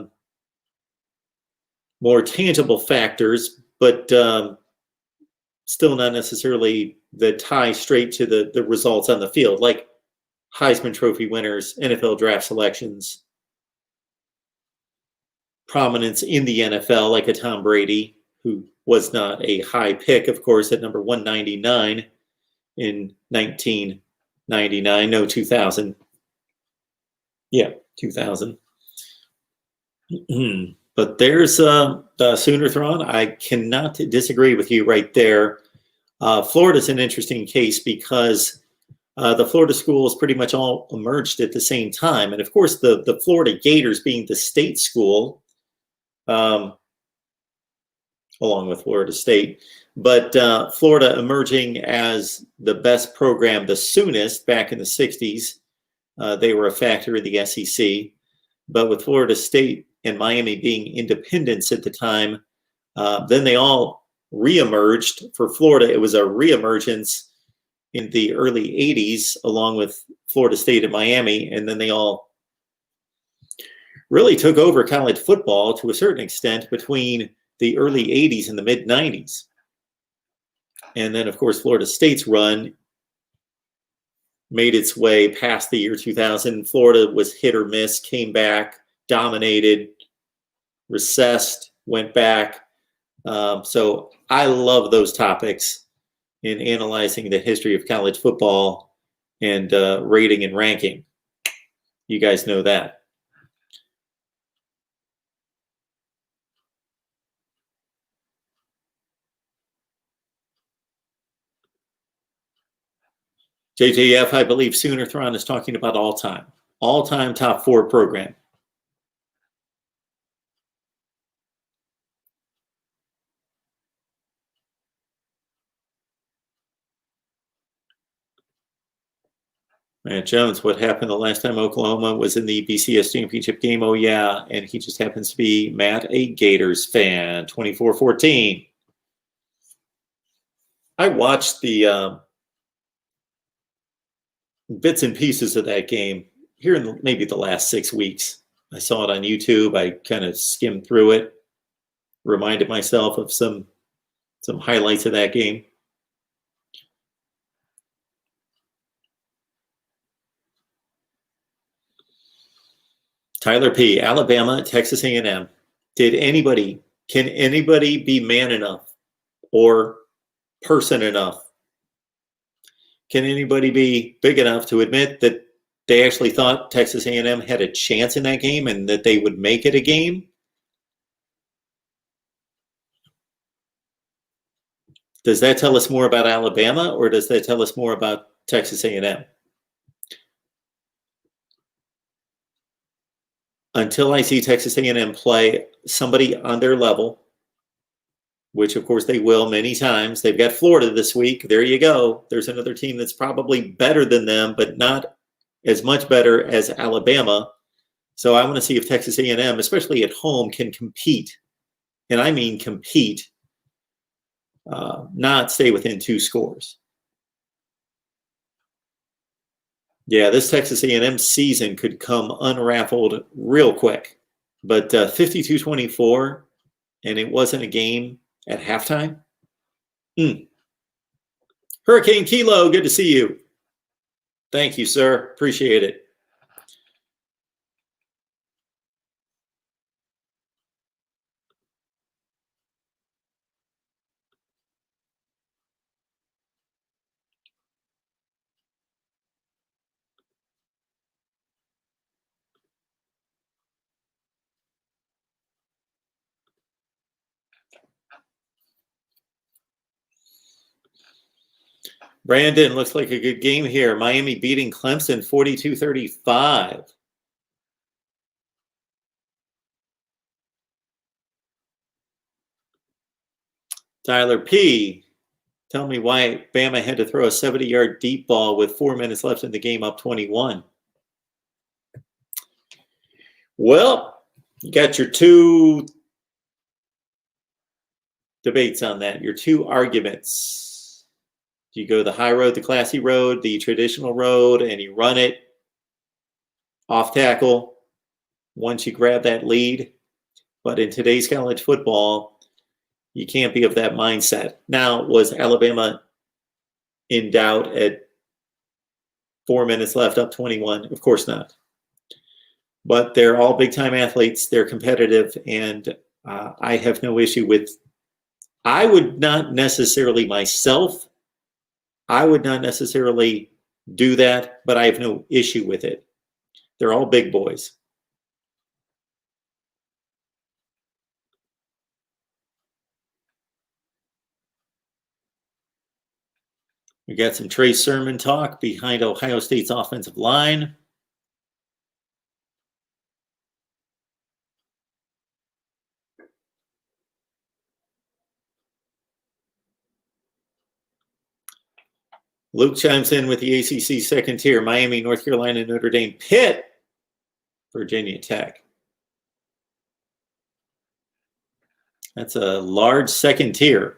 tangible factors, but still not necessarily that tie straight to the results on the field, like Heisman Trophy winners, NFL draft selections, prominence in the NFL, like a Tom Brady, who was not a high pick, of course, at number 199 in 1999. No, 2000. Yeah, 2000. But there's the Sooner-thron. I cannot disagree with you right there. Florida's an interesting case because the Florida schools pretty much all emerged at the same time. And of course, the Florida Gators being the state school, along with Florida State, but Florida emerging as the best program the soonest back in the 60s. They were a factor in the SEC. But with Florida State and Miami being independents at the time, then they all reemerged. For Florida, it was a reemergence in the early 80s, along with Florida State and Miami, and then they all really took over college football to a certain extent between the early 80s and the mid 90s. And then, of course, Florida State's run made its way past the year 2000. Florida was hit or miss, came back, dominated, recessed, went back. So I love those topics in analyzing the history of college football and rating and ranking. You guys know that. JJF, I believe Sooner-thron is talking about all-time top 4 program. Matt Jones, what happened the last time Oklahoma was in the BCS championship game? Oh, yeah, and he just happens to be, Matt, a Gators fan, 24-14. I watched the bits and pieces of that game here in maybe the last 6 weeks. I saw it on YouTube. I kind of skimmed through it, reminded myself of some highlights of that game. Tyler P., Alabama, Texas A&M. Can anybody be man enough or person enough? Can anybody be big enough to admit that they actually thought Texas A&M had a chance in that game and that they would make it a game? Does that tell us more about Alabama, or does that tell us more about Texas A&M? Until I see Texas A&M play somebody on their level, which of course they will many times. They've got Florida this week. There you go. There's another team that's probably better than them, but not as much better as Alabama. So I want to see if Texas A&M, especially at home, can compete. And I mean compete, not stay within 2 scores. Yeah, this Texas A&M season could come unraveled real quick. But 52-24, and it wasn't a game at halftime. Hurricane Kilo, good to see you. Thank you, sir. Appreciate it. Brandon, looks like a good game here. Miami beating Clemson 42-35. Tyler P., tell me why Bama had to throw a 70-yard deep ball with 4 minutes left in the game, up 21. Well, you got your 2 debates on that, your 2 arguments. Do you go the high road, the classy road, the traditional road, and you run it off tackle once you grab that lead? But in today's college football, you can't be of that mindset. Now, was Alabama in doubt at 4 minutes left, up 21? Of course not. But they're all big-time athletes. They're competitive, and I have no issue with – I would not necessarily myself I would not necessarily do that, but I have no issue with it. They're all big boys. We got some Trey Sermon talk behind Ohio State's offensive line. Luke chimes in with the ACC second tier: Miami, North Carolina, Notre Dame, Pitt, Virginia Tech. That's a large second tier.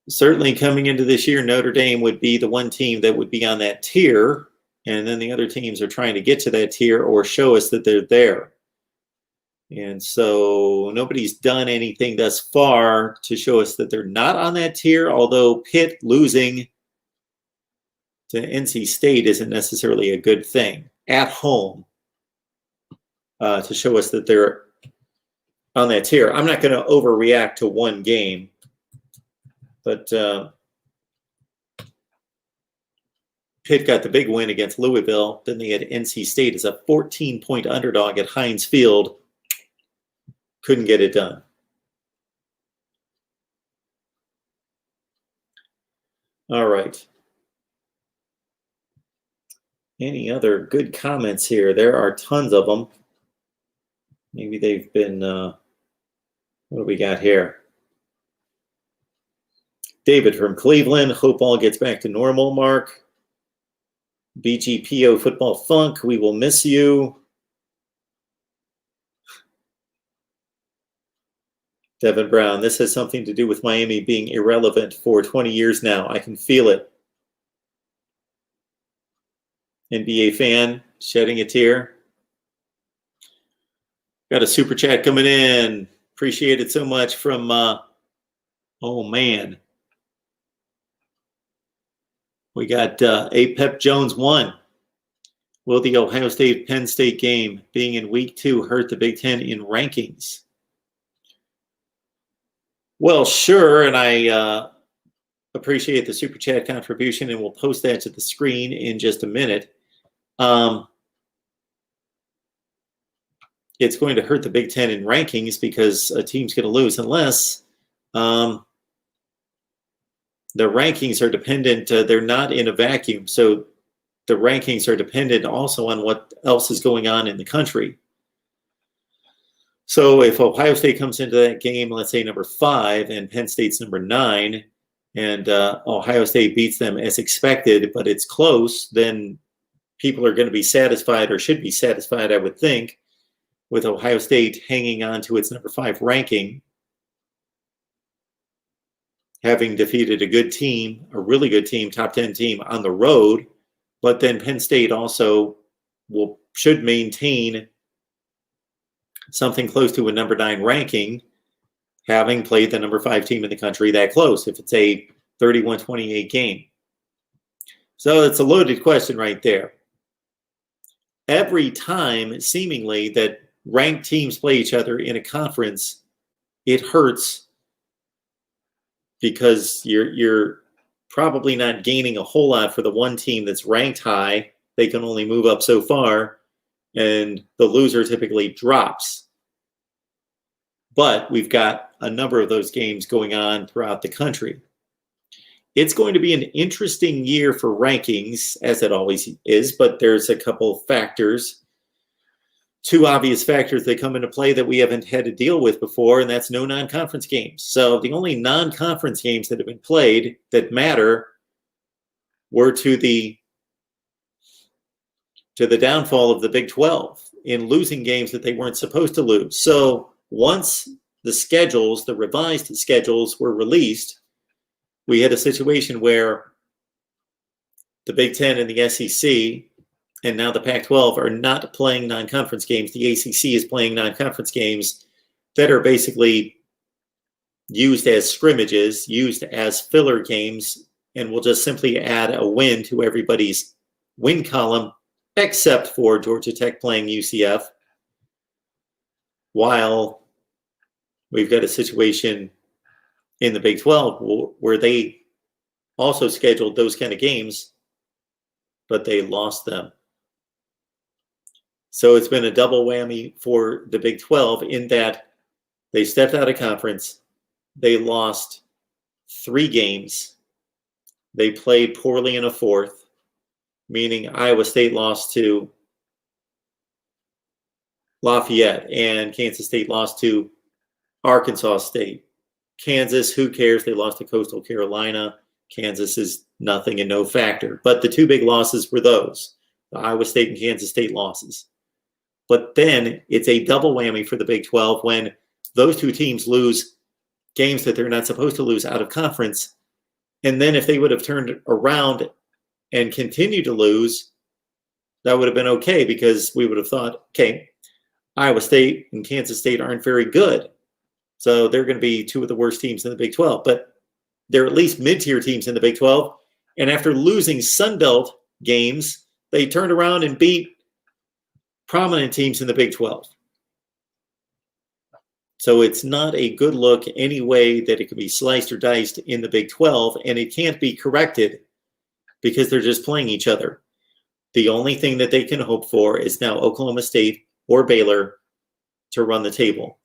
Certainly coming into this year, Notre Dame would be the one team that would be on that tier, and then the other teams are trying to get to that tier or show us that they're there. And so nobody's done anything thus far to show us that they're not on that tier, although Pitt losing to NC State isn't necessarily a good thing at home to show us that they're on that tier. I'm not going to overreact to one game, but Pitt got the big win against Louisville. Then they had NC State as a 14-point underdog at Heinz Field. Couldn't get it done. All right. Any other good comments here? There are tons of them. Maybe they've been, what do we got here? David from Cleveland, hope all gets back to normal, Mark. BGPO Football Funk, we will miss you. Devin Brown, this has something to do with Miami being irrelevant for 20 years now. I can feel it. NBA fan shedding a tear. Got a super chat coming in. Appreciate it so much from, oh man. We got A. Pep Jones 1. Will the Ohio State-Penn State game being in week 2 hurt the Big Ten in rankings? Well, sure, and I appreciate the super chat contribution, and we'll post that to the screen in just a minute. It's going to hurt the Big Ten in rankings because a team's going to lose unless the rankings are dependent. They're not in a vacuum, so the rankings are dependent also on what else is going on in the country. So if Ohio State comes into that game, let's say number 5, and Penn State's number 9, and Ohio State beats them as expected, but it's close, then people are going to be satisfied, or should be satisfied, I would think, with Ohio State hanging on to its number 5 ranking, having defeated a good team, a really good team, top 10 team on the road, but then Penn State also should maintain something close to a number 9 ranking, having played the number 5 team in the country that close, if it's a 31-28 game. So it's a loaded question right there. Every time, seemingly, that ranked teams play each other in a conference, it hurts because you're probably not gaining a whole lot for the one team that's ranked high. They can only move up so far, and the loser typically drops. But we've got a number of those games going on throughout the country. It's going to be an interesting year for rankings, as it always is, but there's a couple factors, 2 obvious factors that come into play that we haven't had to deal with before, and that's no non-conference games. So the only non-conference games that have been played that matter were to the downfall of the Big 12 in losing games that they weren't supposed to lose. So once the revised schedules were released, we had a situation where the Big Ten and the SEC and now the Pac-12 are not playing non-conference games. The ACC is playing non-conference games that are basically used as scrimmages, used as filler games, and will just simply add a win to everybody's win column, except for Georgia Tech playing UCF, while we've got a situation in the Big 12 where they also scheduled those kind of games, but they lost them. So it's been a double whammy for the Big 12 in that they stepped out of conference. They lost 3 games. They played poorly in a 4th, meaning Iowa State lost to Lafayette and Kansas State lost to Arkansas State. Kansas, who cares? They lost to Coastal Carolina. Kansas is nothing and no factor. But the 2 big losses were those, the Iowa State and Kansas State losses. But then it's a double whammy for the Big 12 when those 2 teams lose games that they're not supposed to lose out of conference. And then if they would have turned around and continued to lose, that would have been okay because we would have thought, okay, Iowa State and Kansas State aren't very good. So they're going to be 2 of the worst teams in the Big 12. But they're at least mid-tier teams in the Big 12. And after losing Sun Belt games, they turned around and beat prominent teams in the Big 12. So it's not a good look any way that it can be sliced or diced in the Big 12, and it can't be corrected because they're just playing each other. The only thing that they can hope for is now Oklahoma State or Baylor to run the table.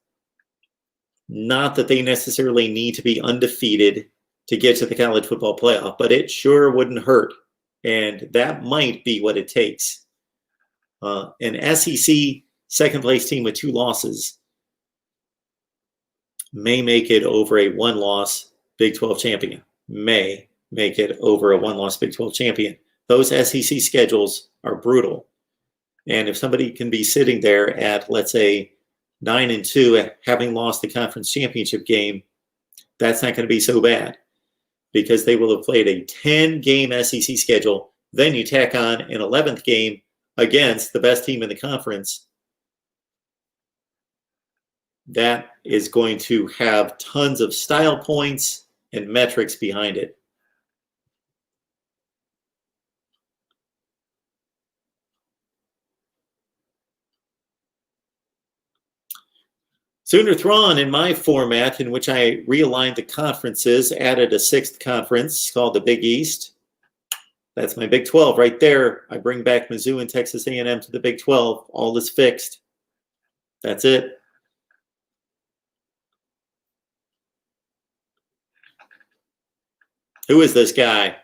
Not that they necessarily need to be undefeated to get to the college football playoff, but it sure wouldn't hurt, and that might be what it takes. An SEC second-place team with 2 losses may make it over a 1-loss Big 12 champion. May make it over a 1-loss Big 12 champion. Those SEC schedules are brutal. And if somebody can be sitting there at, let's say, 9-2, having lost the conference championship game, that's not going to be so bad because they will have played a 10-game SEC schedule. Then you tack on an 11th game against the best team in the conference. That is going to have tons of style points and metrics behind it. Sooner Thrawn, in my format in which I realigned the conferences, added a 6th conference called the Big East. That's my Big 12 right there. I bring back Mizzou and Texas A&M to the Big 12. All is fixed. That's it. Who is this guy?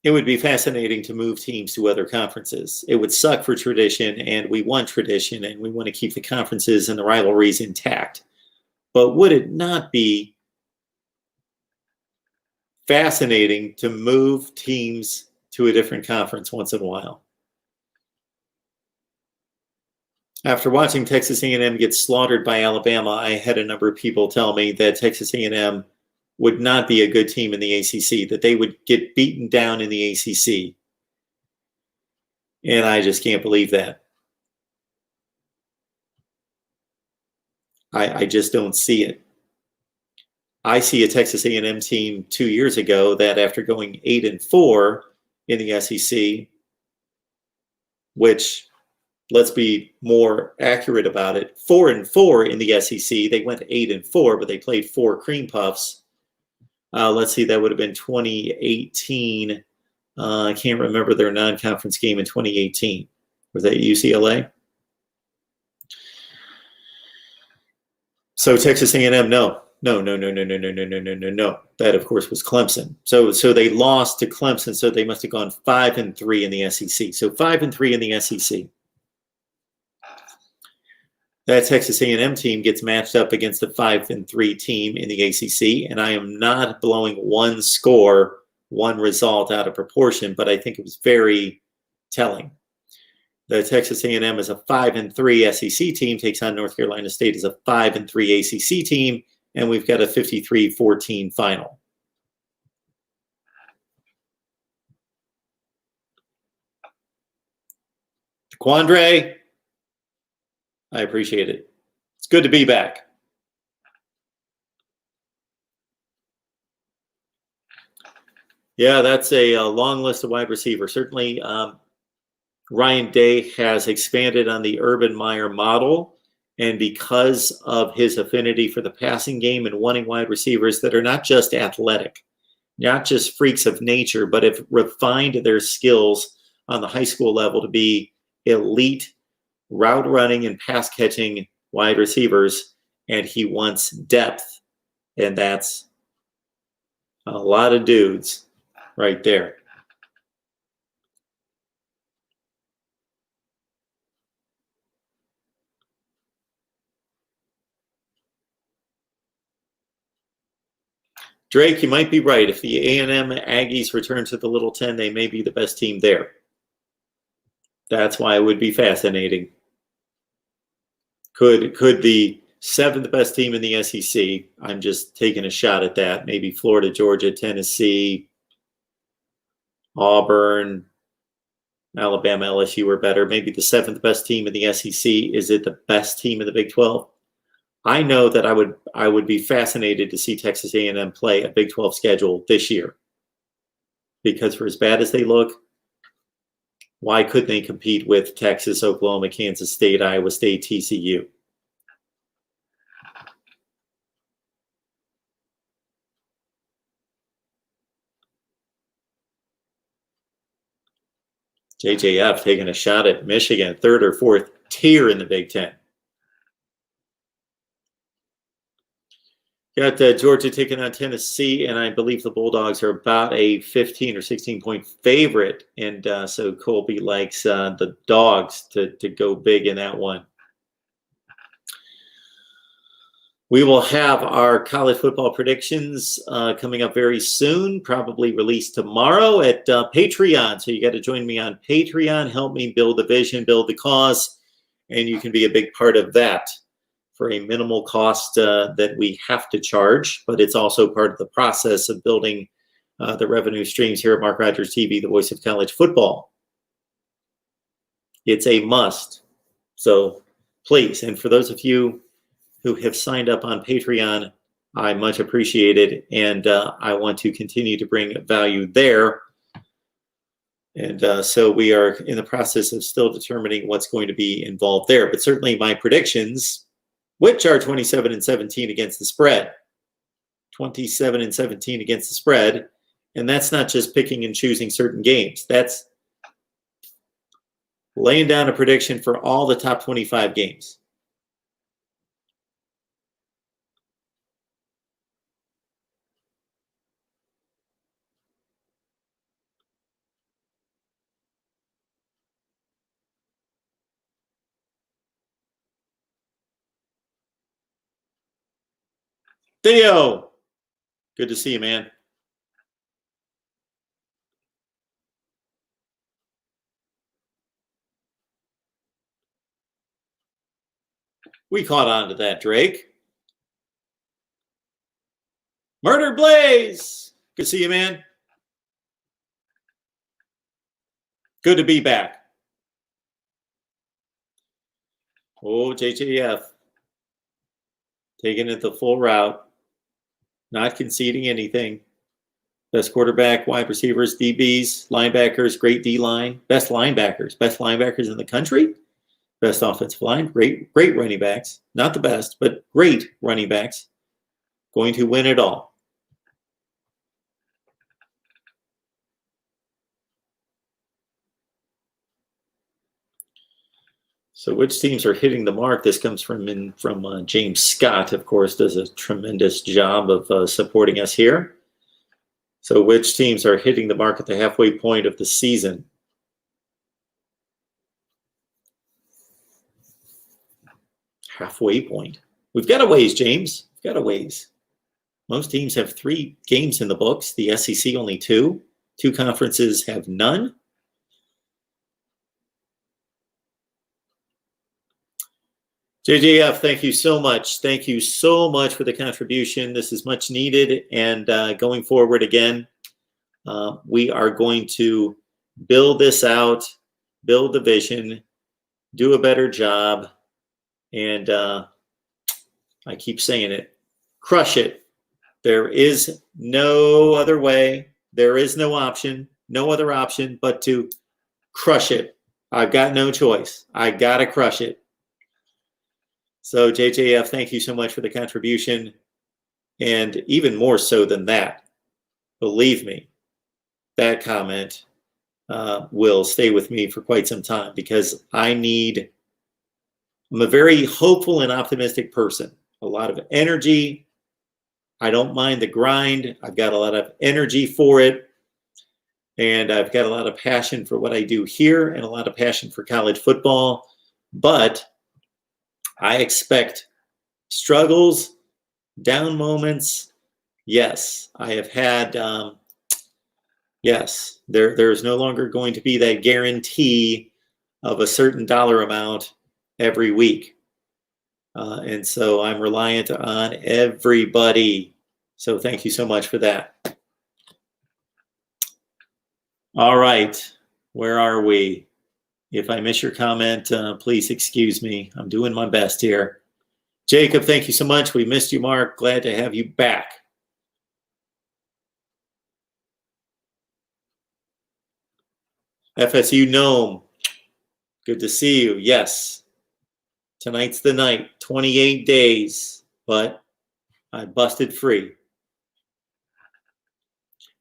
It would be fascinating to move teams to other conferences. It would suck for tradition, and we want tradition, and we want to keep the conferences and the rivalries intact. But would it not be fascinating to move teams to a different conference once in a while? After watching Texas A&M get slaughtered by Alabama, I had a number of people tell me that Texas A&M would not be a good team in the ACC, that they would get beaten down in the ACC. And I just can't believe that. I just don't see it. I see a Texas A&M team 2 years ago that after going 8-4 in the SEC, which, let's be more accurate about it, 4-4 in the SEC, they went 8-4, but they played 4 cream puffs. Let's see, that would have been 2018. I can't remember their non-conference game in 2018. Was that UCLA? So Texas A&M, no. That, of course, was Clemson. So they lost to Clemson, so they must have gone 5-3 in the SEC. So 5-3 in the SEC. That Texas A&M team gets matched up against the 5-3 team in the ACC, and I am not blowing one score, one result out of proportion, but I think it was very telling. The Texas A&M is a 5-3 SEC team, takes on North Carolina State as a 5-3 ACC team, and we've got a 53-14 final. Quandre, I appreciate it. It's good to be back. Yeah, that's a long list of wide receivers. Certainly, Ryan Day has expanded on the Urban Meyer model. And because of his affinity for the passing game and wanting wide receivers that are not just athletic, not just freaks of nature, but have refined their skills on the high school level to be elite route running and pass catching wide receivers. And he wants depth. And that's a lot of dudes right there. Drake, you might be right. If the A&M Aggies return to the Little 10, they may be the best team there. That's why it would be fascinating. Could the seventh best team in the SEC, I'm just taking a shot at that, maybe Florida, Georgia, Tennessee, Auburn, Alabama, LSU are better. Maybe the seventh best team in the SEC. Is it the best team in the Big 12? I know that I would be fascinated to see Texas A&M play a Big 12 schedule this year, because for as bad as they look, why couldn't they compete with Texas, Oklahoma, Kansas State, Iowa State, TCU? JJF taking a shot at Michigan, third or fourth tier in the Big Ten. Got Georgia taking on Tennessee, and I believe the Bulldogs are about a 15 or 16-point favorite. And so Colby likes the Dogs to go big in that one. We will have our college football predictions coming up very soon, probably released tomorrow at Patreon. So you got to join me on Patreon. Help me build the vision, build the cause, and you can be a big part of that for a minimal cost that we have to charge, but it's also part of the process of building the revenue streams here at Mark Rogers TV, the voice of college football. It's a must. So please, and for those of you who have signed up on Patreon, I much appreciate it, and I want to continue to bring value there. And so we are in the process of still determining what's going to be involved there. But certainly my predictions, which are 27-17 against the spread. 27-17 against the spread. And that's not just picking and choosing certain games. That's laying down a prediction for all the top 25 games. Theo, good to see you, man. We caught on to that, Drake. Murder Blaze, good to see you, man. Good to be back. Oh, JJF. Taking it the full route. Not conceding anything. Best quarterback, wide receivers, DBs, linebackers, great D-line. Best linebackers in the country. Best offensive line, great running backs. Not the best, but great running backs. Going to win it all. So which teams are hitting the mark? This comes from James Scott, of course, does a tremendous job of supporting us here. So which teams are hitting the mark at the halfway point of the season? Halfway point. We've got a ways, James. We've got a ways. Most teams have 3 games in the books. The SEC only 2. 2 conferences have none. JJF, thank you so much. Thank you so much for the contribution. This is much needed. And going forward again, we are going to build this out, build the vision, do a better job. And I keep saying it, crush it. There is no other way There is no option, no other option but to crush it. I've got no choice. I got to crush it. So JJF, thank you so much for the contribution. And even more so than that, believe me, that comment will stay with me for quite some time, because I'm a very hopeful and optimistic person. A lot of energy. I don't mind the grind. I've got a lot of energy for it. And I've got a lot of passion for what I do here and a lot of passion for college football. But I expect struggles, down moments. Yes, I have had, yes, there's no longer going to be that guarantee of a certain dollar amount every week. And so I'm reliant on everybody. So thank you so much for that. All right, where are we? If I miss your comment, please excuse me. I'm doing my best here. Jacob, thank you so much. We missed you, Mark. Glad to have you back. FSU Gnome, good to see you. Yes, tonight's the night. 28 days, but I busted free.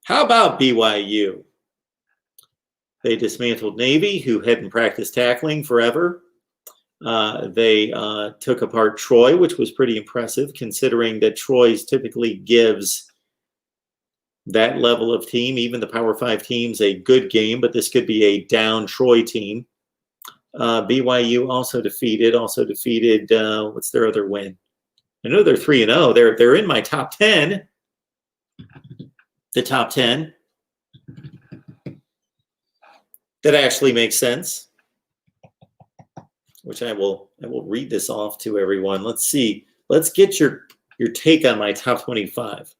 How about BYU? They dismantled Navy, who hadn't practiced tackling forever. They took apart Troy, which was pretty impressive, considering that Troy's typically gives that level of team, even the Power 5 teams, a good game, but this could be a down Troy team. BYU also defeated, what's their other win? I know they're 3-0. They're in my top 10. The top 10. That actually makes sense. Which I will read this off to everyone. Let's see. Let's get your take on my top 25.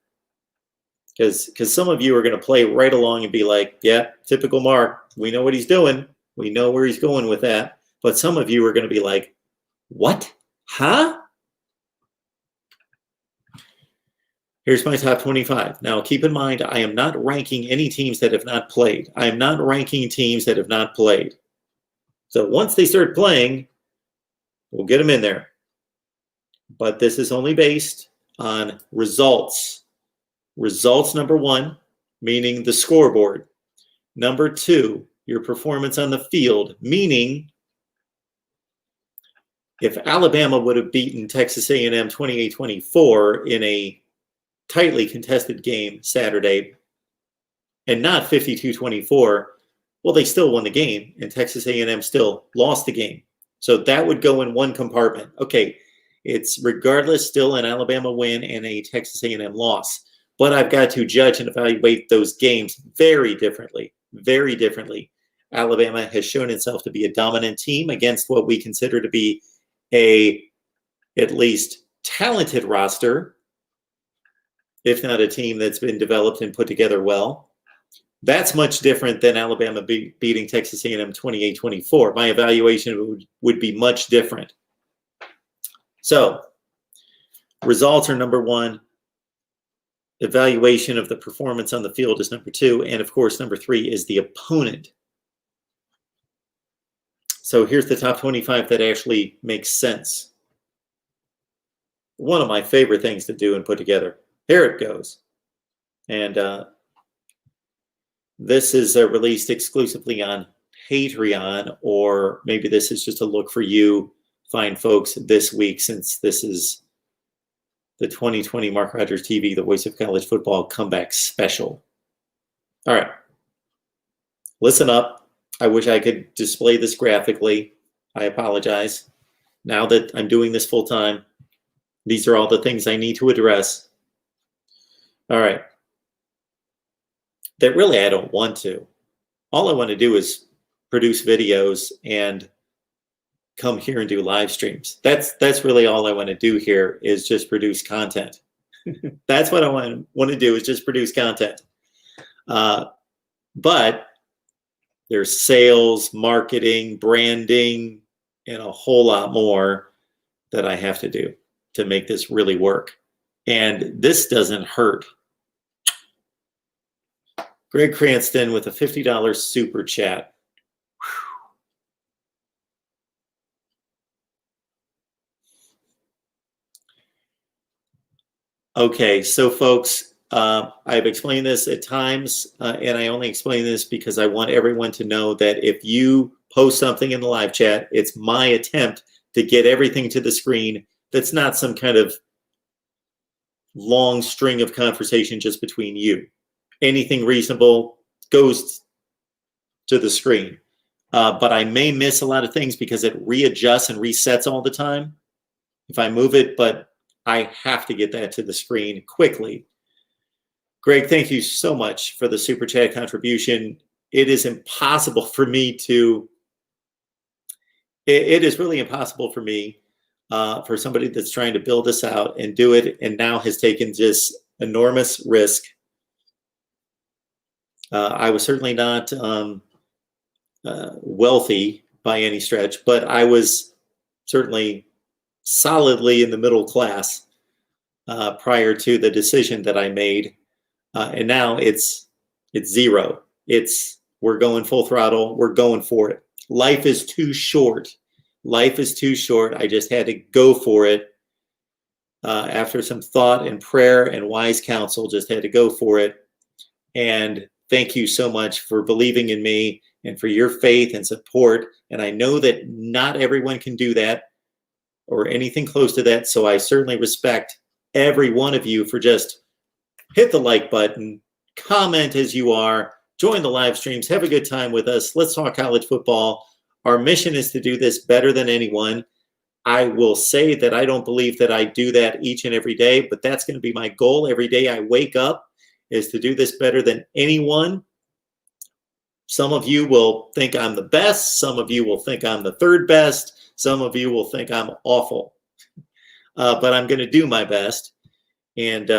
Because some of you are going to play right along and be like, yeah, typical Mark. We know what he's doing. We know where he's going with that. But some of you are going to be like, what? Huh? Here's my top 25. Now, keep in mind, I am not ranking any teams that have not played. I am not ranking teams that have not played. So once they start playing, we'll get them in there. But this is only based on results. Results, number one, meaning the scoreboard. Number two, your performance on the field, meaning if Alabama would have beaten Texas A&M 28-24 in a tightly contested game Saturday and not 52-24, well, they still won the game, and Texas A&M still lost the game. So that would go in one compartment. Okay, it's regardless still an Alabama win and a Texas A&M loss. But I've got to judge and evaluate those games very differently, very differently. Alabama has shown itself to be a dominant team against what we consider to be a at least talented roster, if not a team that's been developed and put together well. That's much different than Alabama beating Texas A&M 28-24. My evaluation would be much different. So, results are number one. Evaluation of the performance on the field is number two. And, of course, number three is the opponent. So here's the top 25 that actually makes sense. One of my favorite things to do and put together. Here it goes. And this is released exclusively on Patreon, or maybe this is just a look for you fine folks this week, since this is the 2020 Mark Rogers TV, the Voice of College Football comeback special. All right. Listen up. I wish I could display this graphically. I apologize. Now that I'm doing this full time, these are all the things I need to address. All right. That really I don't want to. All I want to do is produce videos and come here and do live streams. That's really all I want to do here, is just produce content. That's what I want to do, is just produce content. But there's sales, marketing, branding, and a whole lot more that I have to do to make this really work. And this doesn't hurt. Greg Cranston with a $50 super chat. Okay, so folks, I've explained this at times, and I only explain this because I want everyone to know that if you post something in the live chat, it's my attempt to get everything to the screen. That's not some kind of long string of conversation just between you. Anything reasonable goes to the screen. But I may miss a lot of things because it readjusts and resets all the time if I move it, but I have to get that to the screen quickly. Greg, thank you so much for the super chat contribution. It is impossible for me to, it is really impossible for me, for somebody that's trying to build this out and do it and now has taken just enormous risk. I was certainly not wealthy by any stretch, but I was certainly solidly in the middle class prior to the decision that I made, and now it's zero. We're going full throttle. We're going for it. Life is too short. Life is too short. I just had to go for it after some thought and prayer and wise counsel. Just had to go for it. And thank you so much for believing in me and for your faith and support. And I know that not everyone can do that or anything close to that. So I certainly respect every one of you for just hit the like button, comment as you are, join the live streams, have a good time with us. Let's talk college football. Our mission is to do this better than anyone. I will say that I don't believe that I do that each and every day, but that's going to be my goal every day I wake up, is to do this better than anyone. Some of you will think I'm the best. Some of you will think I'm the third best. Some of you will think I'm awful, but I'm going to do my best. And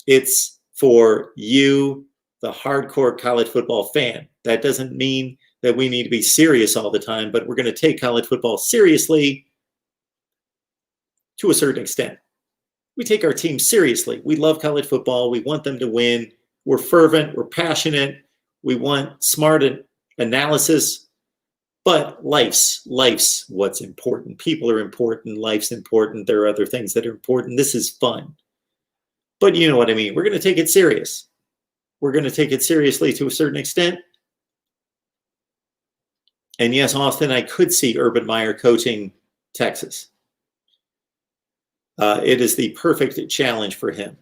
it's for you, the hardcore college football fan. That doesn't mean that we need to be serious all the time, but we're going to take college football seriously to a certain extent. We take our team seriously. We love college football. We want them to win. We're fervent. We're passionate. We want smart analysis. But life's what's important. People are important. Life's important. There are other things that are important. This is fun. But you know what I mean. We're going to take it serious. We're going to take it seriously to a certain extent. And yes, Austin, I could see Urban Meyer coaching Texas. It is the perfect challenge for him.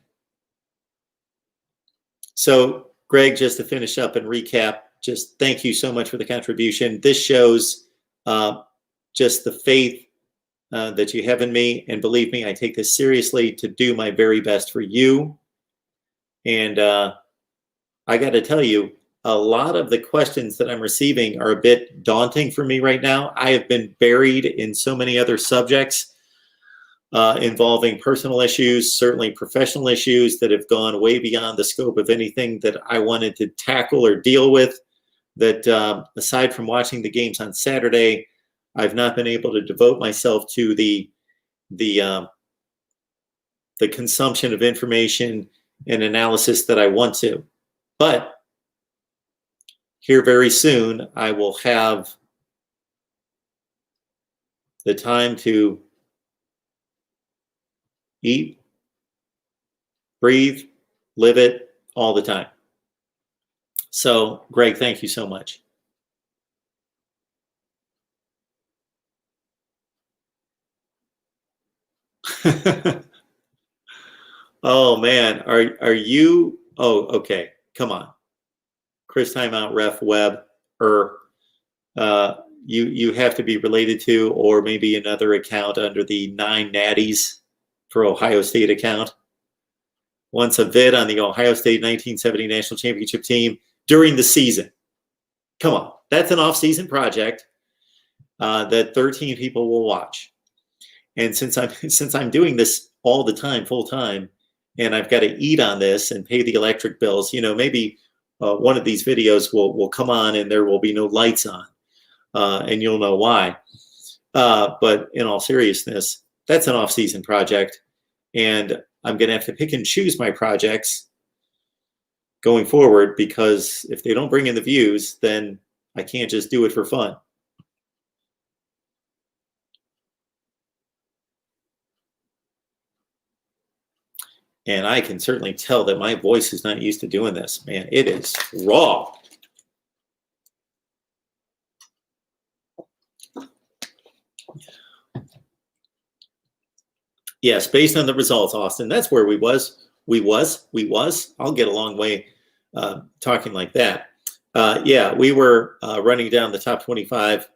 So, Greg, just to finish up and recap, just thank you so much for the contribution. This shows just the faith that you have in me. And believe me, I take this seriously to do my very best for you. And I got to tell you, a lot of the questions that I'm receiving are a bit daunting for me right now. I have been buried in so many other subjects involving personal issues, certainly professional issues that have gone way beyond the scope of anything that I wanted to tackle or deal with. That aside from watching the games on Saturday, I've not been able to devote myself to the consumption of information and analysis that I want to. But here very soon, I will have the time to eat, breathe, live it all the time. So, Greg, thank you so much. Oh man, are you? Oh, okay. Come on, Chris Timeout Ref Web, you have to be related to, or maybe another account under the 9 Natties for Ohio State account. Once a vid on the Ohio State 1970 National Championship team during the season. Come on, that's an off-season project that 13 people will watch. And since I'm doing this all the time, full time, and I've got to eat on this and pay the electric bills, you know, maybe one of these videos will come on and there will be no lights on, and you'll know why. But in all seriousness, that's an off-season project, and I'm going to have to pick and choose my projects going forward, because if they don't bring in the views, then I can't just do it for fun. And I can certainly tell that my voice is not used to doing this. Man, it is raw. Yes, based on the results, Austin, that's where we was. I'll get a long way talking like that. Yeah, we were running down the top 25.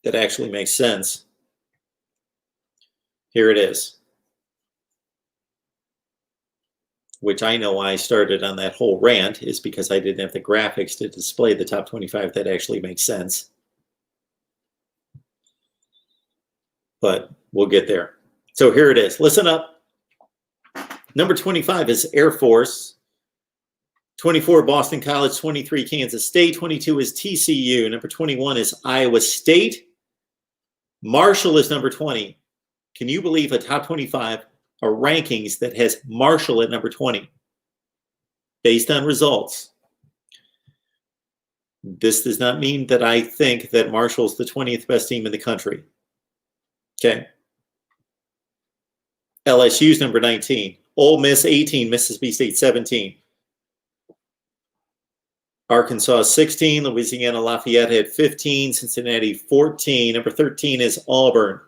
That actually makes sense. Here it is. Which I know why I started on that whole rant is because I didn't have the graphics to display the top 25 that actually makes sense. But we'll get there. So here it is. Listen up. Number 25 is Air Force. 24, Boston College. 23, Kansas State. 22 is TCU. Number 21 is Iowa State. Marshall is number 20. Can you believe a top 25 are rankings that has Marshall at number 20 based on results? This does not mean that I think that Marshall's the 20th best team in the country. Okay. LSU's number 19. Ole Miss 18. Mississippi State 17. Arkansas 16. Louisiana Lafayette had 15. Cincinnati 14. Number 13 is Auburn.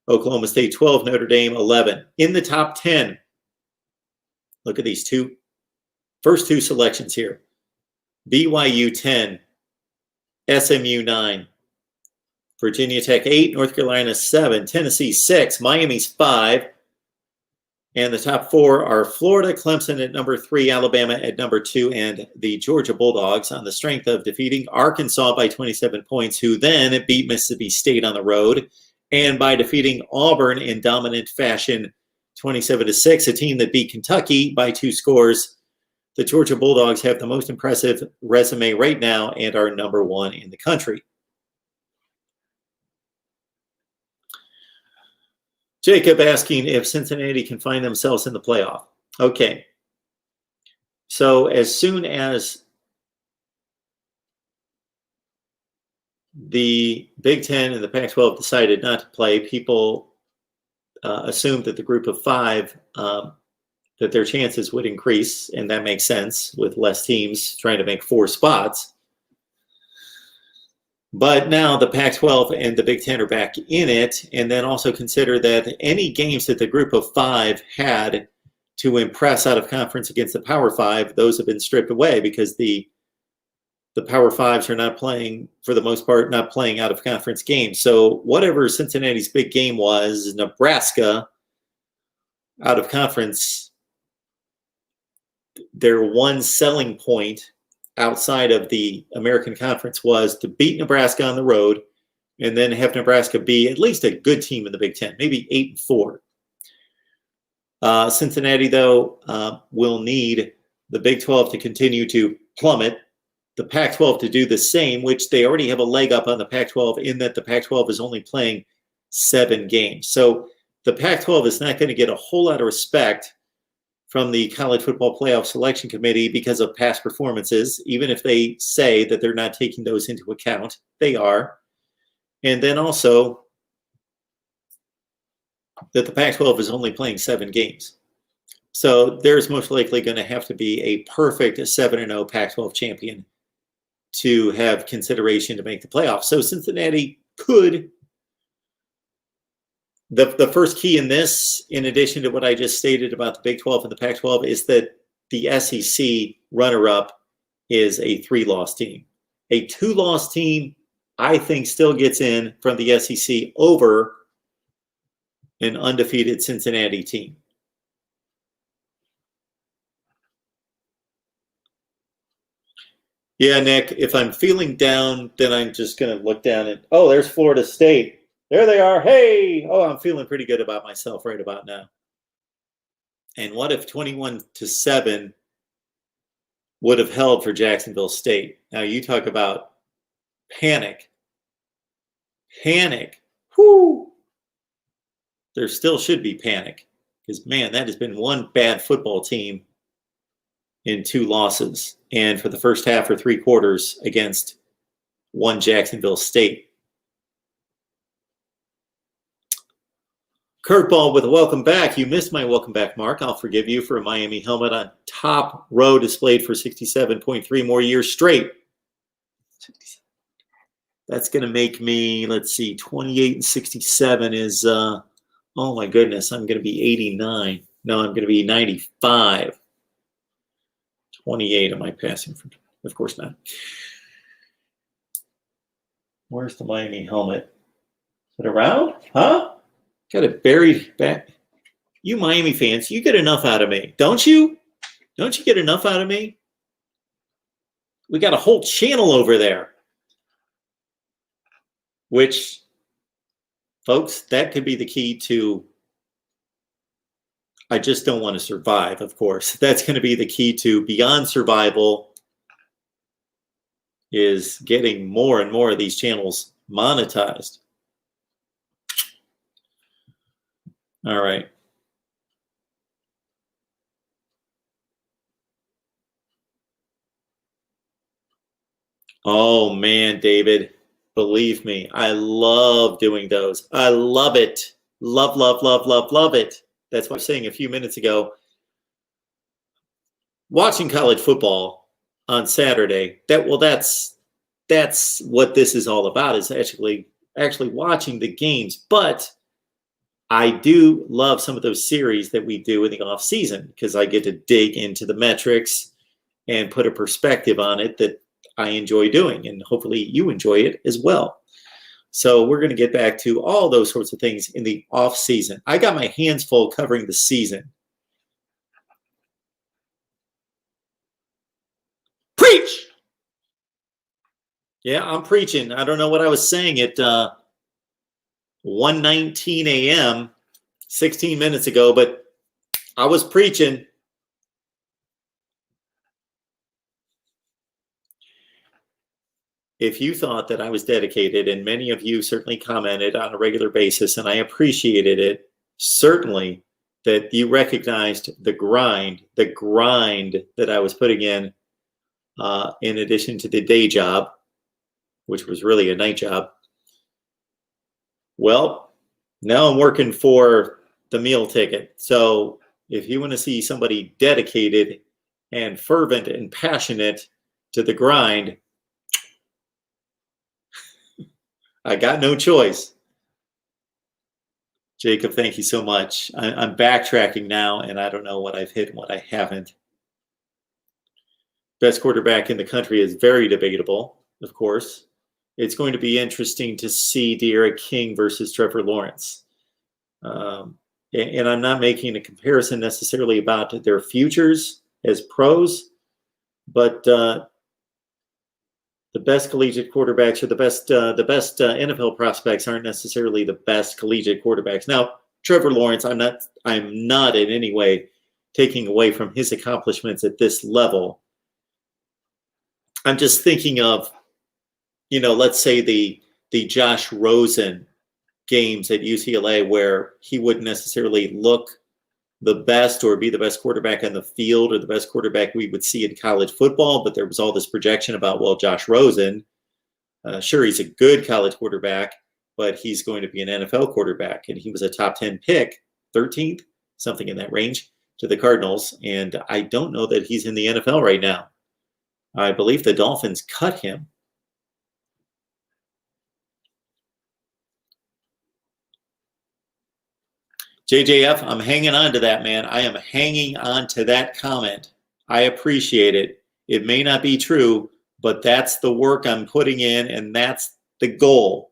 Oklahoma State 12. Notre Dame 11. In the top 10, look at these first two selections here. BYU 10. SMU 9. Virginia Tech 8. North Carolina 7. Tennessee 6. Miami's 5. And the top 4 are Florida, Clemson at number 3, Alabama at number 2, and the Georgia Bulldogs on the strength of defeating Arkansas by 27 points, who then beat Mississippi State on the road, and by defeating Auburn in dominant fashion 27-6, a team that beat Kentucky by 2 scores. The Georgia Bulldogs have the most impressive resume right now and are number 1 in the country. Jacob asking if Cincinnati can find themselves in the playoff. Okay. So as soon as the Big Ten and the Pac-12 decided not to play, people assumed that the group of 5, that their chances would increase, and that makes sense with less teams trying to make 4 spots. But now the Pac-12 and the Big Ten are back in it, and then also consider that any games that the group of 5 had to impress out of conference against the Power 5, those have been stripped away because the Power 5s are not playing, for the most part, not playing out of conference games. So whatever Cincinnati's big game was, Nebraska out of conference, their one selling point outside of the American Conference was to beat Nebraska on the road and then have Nebraska be at least a good team in the Big Ten, maybe 8-4. Cincinnati, though, will need the Big 12 to continue to plummet, the Pac-12 to do the same, which they already have a leg up on the Pac-12 in that the Pac-12 is only playing 7 games. So the Pac-12 is not going to get a whole lot of respect from the College Football Playoff Selection Committee because of past performances, even if they say that they're not taking those into account. They are. And then also that the Pac-12 is only playing 7 games. So there's most likely going to have to be a perfect 7-0 Pac-12 champion to have consideration to make the playoffs. So Cincinnati could. The first key in this, in addition to what I just stated about the Big 12 and the Pac-12, is that the SEC runner-up is a 3-loss team. A 2-loss team, I think, still gets in from the SEC over an undefeated Cincinnati team. Yeah, Nick, if I'm feeling down, then I'm just going to look down and, oh, there's Florida State. There they are. Hey, oh, I'm feeling pretty good about myself right about now. And what if 21-7 would have held for Jacksonville State? Now you talk about panic. Panic. Whoo! There still should be panic because, man, that has been one bad football team in 2 losses, and for the first half or 3 quarters against one Jacksonville State. Curveball with a welcome back. You missed my welcome back, Mark. I'll forgive you for a Miami helmet on top row displayed for 67.3 more years straight. That's going to make me, let's see, 28 and 67 is, oh my goodness, I'm going to be 89. No, I'm going to be 95. 28 am I passing from? Of course not. Where's the Miami helmet? Is it around? Huh? Got it buried back. You Miami fans, you get enough out of me, don't you? Don't you get enough out of me? We got a whole channel over there. Which, folks, that could be the key to, I just don't want to survive, of course. That's going to be the key to beyond survival, is getting more and more of these channels monetized. All right. Oh, man, David. Believe me, I love doing those. I love it. Love, love, love, love, love it. That's what I was saying a few minutes ago. Watching college football on Saturday, that's what this is all about, is actually watching the games. But I do love some of those series that we do in the off season, because I get to dig into the metrics and put a perspective on it that I enjoy doing, and hopefully you enjoy it as well. So we're going to get back to all those sorts of things in the off season. I got my hands full covering the season. Preach! Yeah, I'm preaching. I don't know what I was saying at 1:19 a.m. 16 minutes ago, but I was preaching. If you thought that I was dedicated, and many of you certainly commented on a regular basis, and I appreciated it, certainly, that you recognized the grind that I was putting in addition to the day job, which was really a night job. Well, now I'm working for the meal ticket. So if you want to see somebody dedicated and fervent and passionate to the grind, I got no choice. Jacob, thank you so much. I'm backtracking now, and I don't know what I've hit and what I haven't. Best quarterback in the country is very debatable, of course. It's going to be interesting to see De'Ara King versus Trevor Lawrence. And I'm not making a comparison necessarily about their futures as pros, but the best collegiate quarterbacks, or the best NFL prospects, aren't necessarily the best collegiate quarterbacks. Now, Trevor Lawrence, I'm not in any way taking away from his accomplishments at this level. I'm just thinking of, let's say the Josh Rosen games at UCLA, where he wouldn't necessarily look the best or be the best quarterback on the field or the best quarterback we would see in college football, but there was all this projection about, well, Josh Rosen, sure, he's a good college quarterback, but he's going to be an NFL quarterback. And he was a top 10 pick, 13th, something in that range, to the Cardinals. And I don't know that he's in the NFL right now. I believe the Dolphins cut him. JJF, I'm hanging on to that, man. I am hanging on to that comment. I appreciate it. It may not be true, but that's the work I'm putting in, and that's the goal.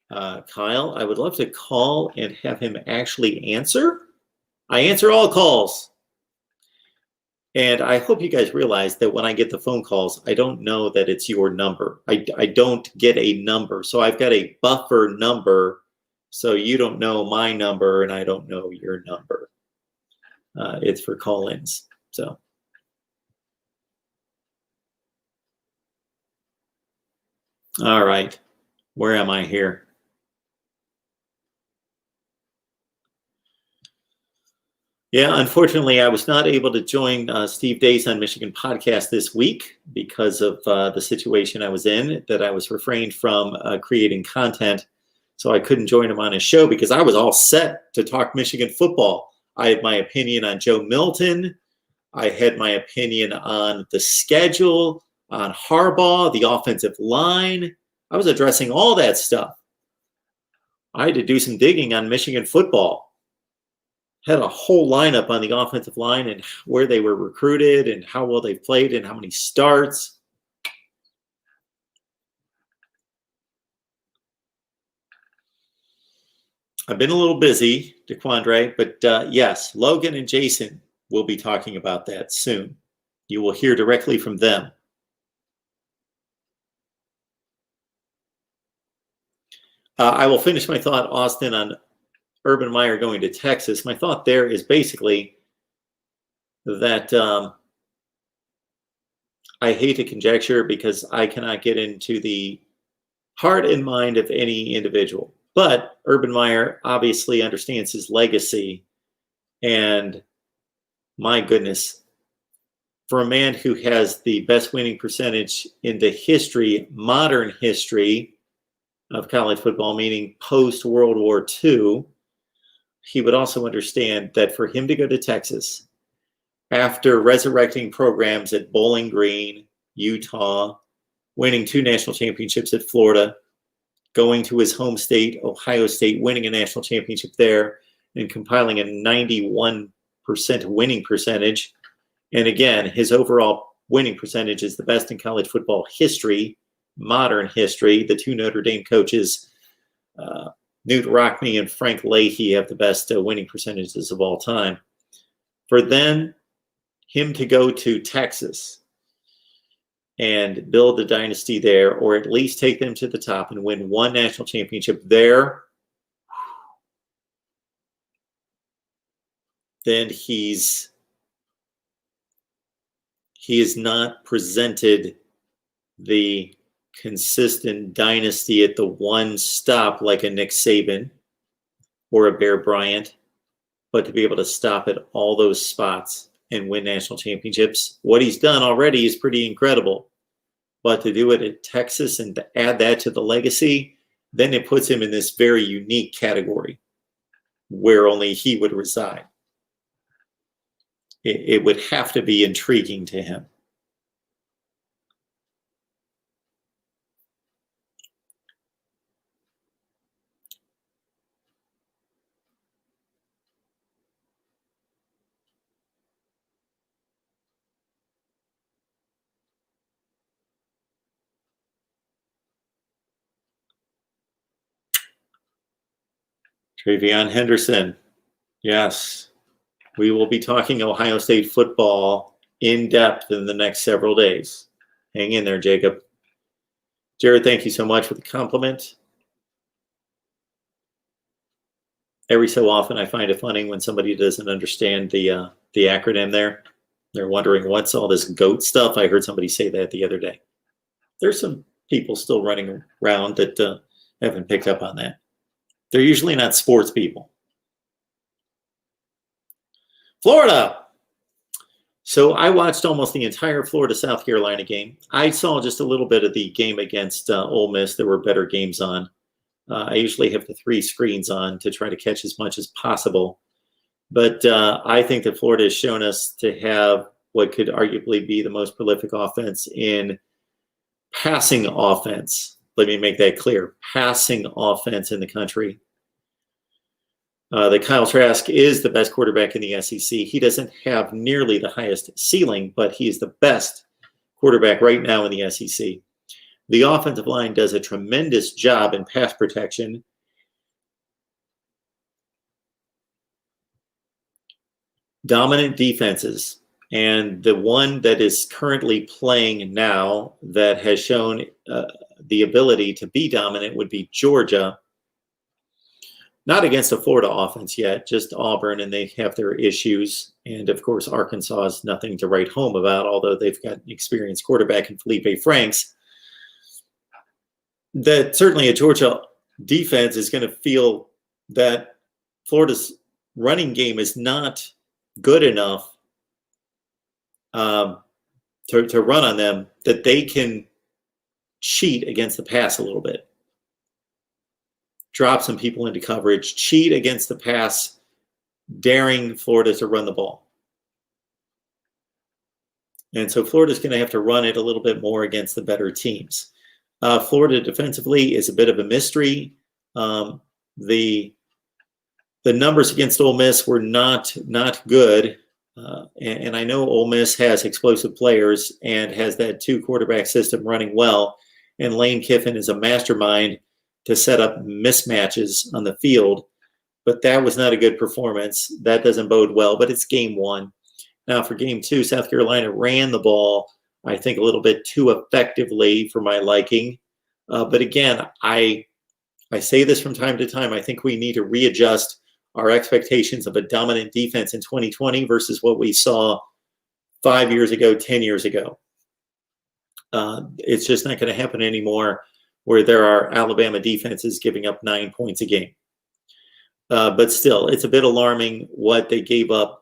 Kyle, I would love to call and have him actually answer. I answer all calls. And I hope you guys realize that when I get the phone calls, I don't know that it's your number. I don't get a number. So I've got a buffer number. So you don't know my number and I don't know your number. It's for call-ins. So. All right. Where am I here? Yeah, unfortunately, I was not able to join Steve Day's on Michigan podcast this week because of the situation I was in, that I was refrained from creating content. So I couldn't join him on his show because I was all set to talk Michigan football. I had my opinion on Joe Milton. I had my opinion on the schedule, on Harbaugh, the offensive line. I was addressing all that stuff. I had to do some digging on Michigan football. Had a whole lineup on the offensive line and where they were recruited and how well they've played and how many starts. I've been a little busy, DeQuandre, but yes, Logan and Jason will be talking about that soon. You will hear directly from them. I will finish my thought, Austin, on Urban Meyer going to Texas. My thought there is basically that I hate to conjecture because I cannot get into the heart and mind of any individual. But Urban Meyer obviously understands his legacy. And my goodness, for a man who has the best winning percentage in the history, modern history of college football, meaning post-World War II, he would also understand that for him to go to Texas after resurrecting programs at Bowling Green, Utah, winning 2 national championships at Florida, going to his home state, Ohio State, winning a national championship there, and compiling a 91% winning percentage. And again, his overall winning percentage is the best in college football history, modern history. The 2 Notre Dame coaches, Newt Rockne and Frank Leahy, have the best winning percentages of all time. For him to go to Texas and build a dynasty there, or at least take them to the top and win 1 national championship there, then he is not presented the consistent dynasty at the one stop like a Nick Saban or a Bear Bryant, but to be able to stop at all those spots and win national championships. What he's done already is pretty incredible, but to do it at Texas and to add that to the legacy, then it puts him in this very unique category where only he would reside. It would have to be intriguing to him. Travion Henderson. Yes, we will be talking Ohio State football in depth in the next several days. Hang in there, Jacob. Jared, thank you so much for the compliment. Every so often I find it funny when somebody doesn't understand the acronym there. They're wondering, what's all this GOAT stuff? I heard somebody say that the other day. There's some people still running around that haven't picked up on that. They're usually not sports people. Florida. So I watched almost the entire Florida-South Carolina game. I saw just a little bit of the game against Ole Miss. There were better games on. I usually have the 3 screens on to try to catch as much as possible. But I think that Florida has shown us to have what could arguably be the most prolific offense in passing offense. Let me make that clear. Passing offense in the country. That Kyle Trask is the best quarterback in the SEC. He doesn't have nearly the highest ceiling, but he is the best quarterback right now in the SEC. The offensive line does a tremendous job in pass protection. Dominant defenses. And the one that is currently playing now that has shown the ability to be dominant would be Georgia. Not against the Florida offense yet, just Auburn, and they have their issues. And, of course, Arkansas is nothing to write home about, although they've got an experienced quarterback in Felipe Franks. That certainly a Georgia defense is going to feel that Florida's running game is not good enough to run on them that they can cheat against the pass a little bit. Drop some people into coverage, cheat against the pass, daring Florida to run the ball. And so Florida's going to have to run it a little bit more against the better teams. Florida defensively is a bit of a mystery. The numbers against Ole Miss were not good. And I know Ole Miss has explosive players and has that 2-quarterback system running well. And Lane Kiffin is a mastermind to set up mismatches on the field. But that was not a good performance. That doesn't bode well, but it's game 1. Now for game 2, South Carolina ran the ball, I think, a little bit too effectively for my liking. But again, I say this from time to time. I think we need to readjust our expectations of a dominant defense in 2020 versus what we saw 5 years ago, 10 years ago. It's just not going to happen anymore where there are Alabama defenses giving up 9 points a game. But still, it's a bit alarming what they gave up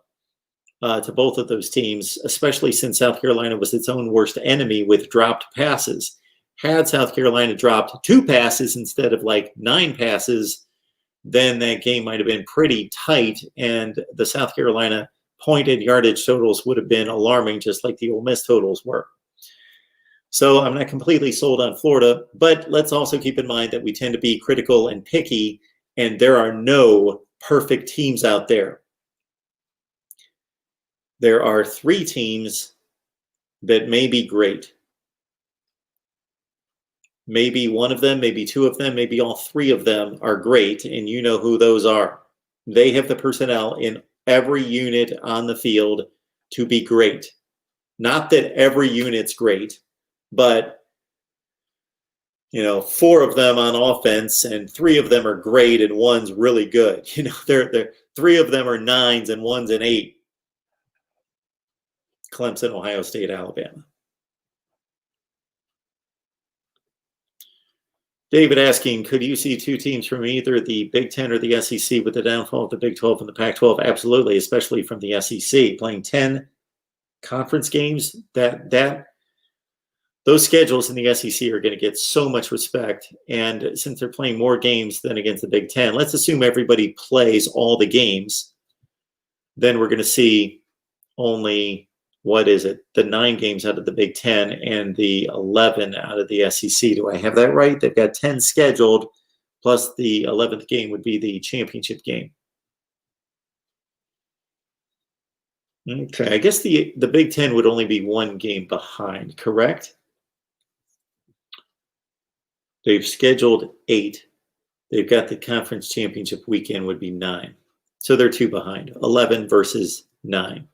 to both of those teams, especially since South Carolina was its own worst enemy with dropped passes. Had South Carolina dropped 2 passes instead of like 9 passes, then that game might have been pretty tight, and the South Carolina pointed yardage totals would have been alarming, just like the Ole Miss totals were. So I'm not completely sold on Florida, but let's also keep in mind that we tend to be critical and picky, and there are no perfect teams out there. There are 3 teams that may be great. Maybe one of them, maybe 2 of them, maybe all 3 of them are great, and you know who those are. They have the personnel in every unit on the field to be great. Not that every unit's great, but 4 of them on offense and 3 of them are great and one's really good. They're 3 of them are 9s and one's an 8. Clemson, Ohio State, Alabama. David asking, could you see 2 teams from either the Big Ten or the SEC with the downfall of the Big 12 and the Pac-12? Absolutely, especially from the SEC. Playing 10 conference games, those schedules in the SEC are going to get so much respect. And since they're playing more games than against the Big Ten, let's assume everybody plays all the games. Then we're going to see only, the 9 games out of the Big Ten and the 11 out of the SEC. Do I have that right? They've got 10 scheduled, plus the 11th game would be the championship game. Okay, I guess the Big Ten would only be 1 game behind, correct? They've scheduled 8. They've got the conference championship weekend would be 9. So they're 2 behind, 11 versus 9.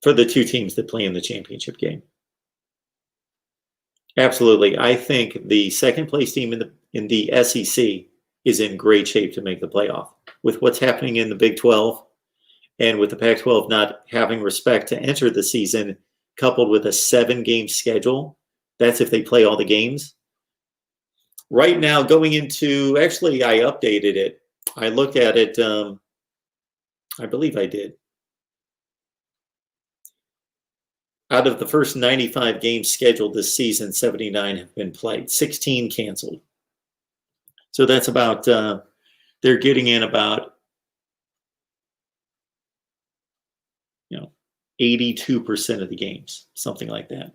For the 2 teams that play in the championship game. Absolutely. I think the second place team in the SEC is in great shape to make the playoff. With what's happening in the Big 12 and with the Pac-12 not having respect to enter the season, coupled with a 7-game schedule, that's if they play all the games. Right now, going into, actually, I updated it. I looked at it, I believe I did. Out of the first 95 games scheduled this season, 79 have been played, 16 canceled. So that's about, they're getting in about, 82% of the games, something like that.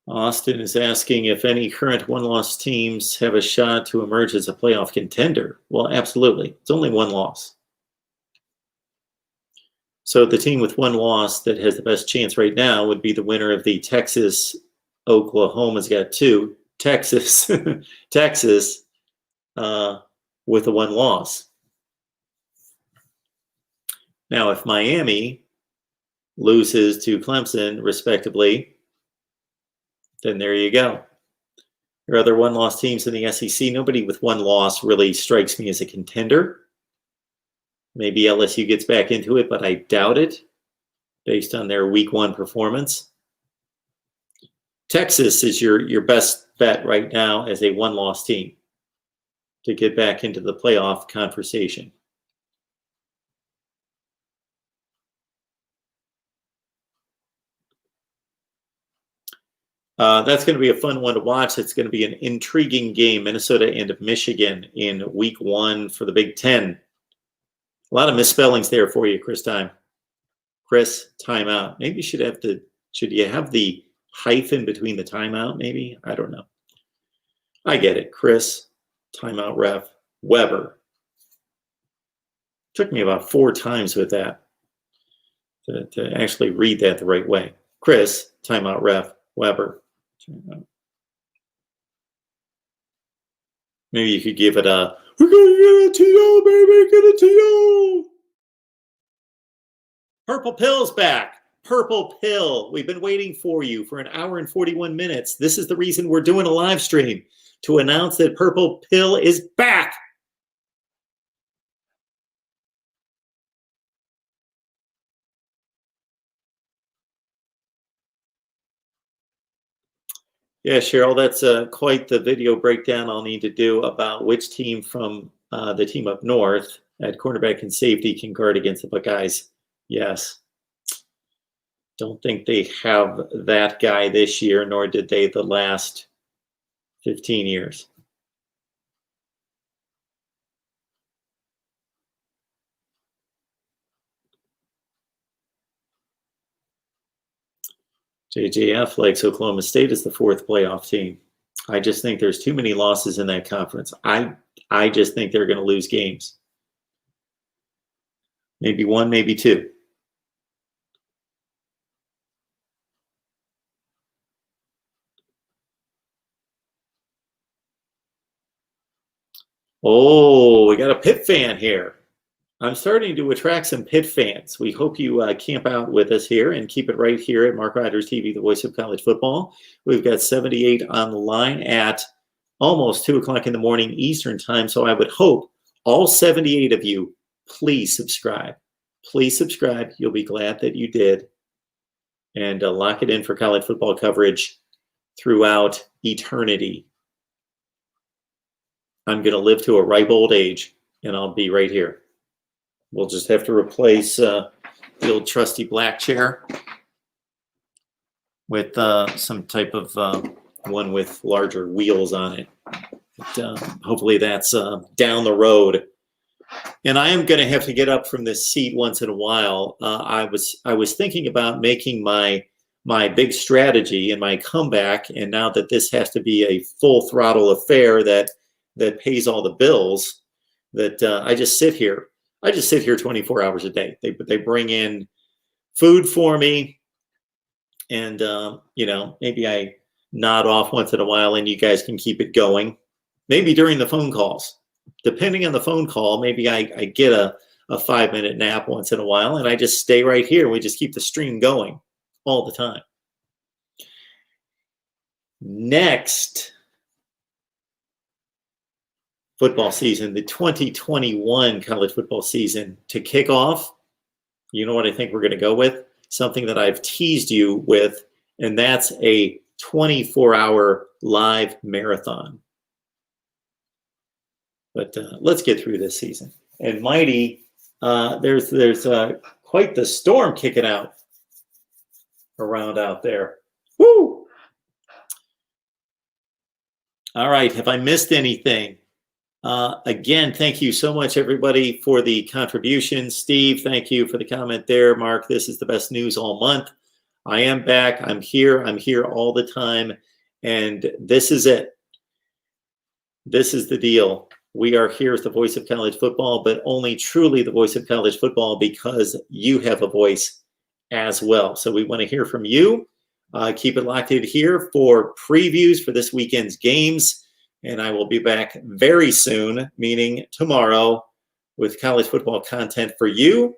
Austin is asking if any current 1-loss teams have a shot to emerge as a playoff contender. Well, absolutely. It's only 1 loss. So the team with 1 loss that has the best chance right now would be the winner of the Texas. Oklahoma's got 2. Texas with a 1 loss. Now, if Miami loses to Clemson, respectively, then there you go. There are other 1-loss teams in the SEC. Nobody with 1 loss really strikes me as a contender. Maybe LSU gets back into it, but I doubt it. based on their week 1 performance. Texas is your best bet right now as a 1-loss team to get back into the playoff conversation. That's going to be a fun one to watch. It's going to be an intriguing game, Minnesota and Michigan in week 1 for the Big Ten. A lot of misspellings there for you, Chris timeout. Maybe should you have the hyphen between the timeout, maybe? I don't know. I get it. Chris, timeout ref, Weber. Took me about 4 times with that to actually read that the right way. Chris, timeout ref, Weber. Maybe you could give it a, we're going to get a TO, baby, get a TO. Purple Pill's back. Purple Pill. We've been waiting for you for an hour and 41 minutes. This is the reason we're doing a live stream, to announce that Purple Pill is back. Yeah, Cheryl, that's quite the video breakdown I'll need to do about which team from the team up north at cornerback and safety can guard against the Buckeyes. Yes. Don't think they have that guy this year, nor did they the last 15 years. JJF likes Oklahoma State as the 4th playoff team. I just think there's too many losses in that conference. I just think they're going to lose games. Maybe 1, maybe 2. Oh, we got a Pitt fan here. I'm starting to attract some Pitt fans. We hope you camp out with us here and keep it right here at MarkRogersTV, the voice of college football. We've got 78 on the line at almost 2 o'clock in the morning Eastern time. So I would hope all 78 of you, please subscribe. Please subscribe. You'll be glad that you did. And lock it in for college football coverage throughout eternity. I'm going to live to a ripe old age, and I'll be right here. We'll just have to replace the old trusty black chair with some type of one with larger wheels on it. But, hopefully that's down the road. And I am going to have to get up from this seat once in a while. I was thinking about making my big strategy and my comeback, and now that this has to be a full throttle affair that pays all the bills, that I just sit here. I just sit here 24 hours a day. They bring in food for me, and maybe I nod off once in a while, and you guys can keep it going. Maybe during the phone calls, depending on the phone call, maybe I get a 5-minute nap once in a while, and I just stay right here. And we just keep the stream going all the time. Next football season, the 2021 college football season, to kick off, you know what I think we're going to go with? Something that I've teased you with, and that's a 24-hour live marathon. But let's get through this season. And Mighty, there's quite the storm kicking out around out there. Woo! All right, have I missed anything? Again, thank you so much, everybody, for the contribution. Steve, thank you for the comment there. Mark, this is the best news all month. I am back. I'm here. I'm here all the time. And this is it. This is the deal. We are here as the voice of college football, but only truly the voice of college football because you have a voice as well. So we want to hear from you. Keep it locked in here for previews for this weekend's games. And I will be back very soon, meaning tomorrow, with college football content for you.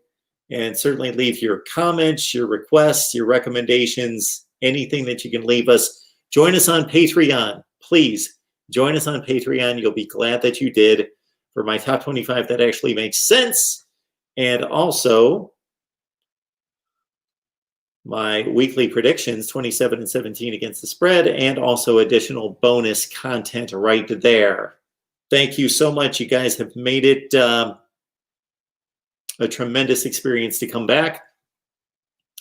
And certainly leave your comments, your requests, your recommendations, anything that you can leave us. Join us on Patreon. Please join us on Patreon. You'll be glad that you did. For my top 25, that actually makes sense. And also, my weekly predictions, 27 and 17 against the spread, and also additional bonus content right there. Thank you so much. You guys have made it a tremendous experience to come back.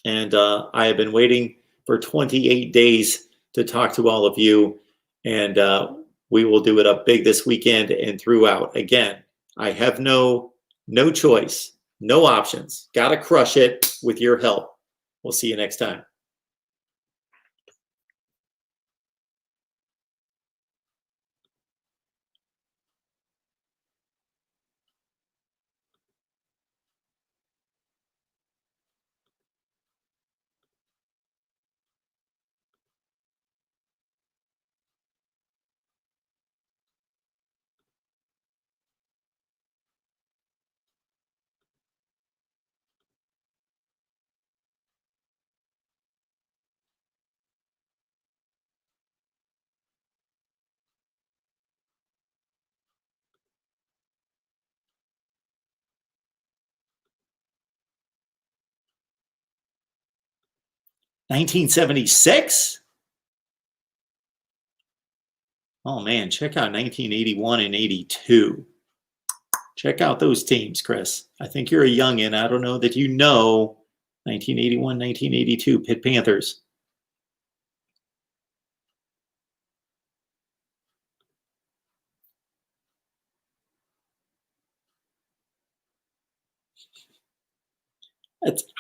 And I have been waiting for 28 days to talk to all of you. And we will do it up big this weekend and throughout. Again, I have no choice, no options. Got to crush it with your help. We'll see you next time. $1976? Oh man, check out 1981 and 82. Check out those teams, Chris. I think you're a youngin'. I don't know that you know 1981, 1982 Pitt Panthers.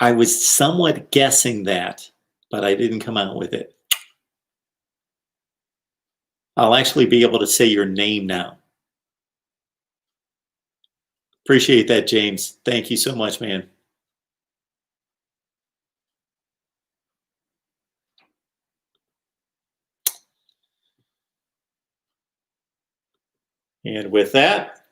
I was somewhat guessing that, but I didn't come out with it. I'll actually be able to say your name now. Appreciate that, James. Thank you so much, man. And with that,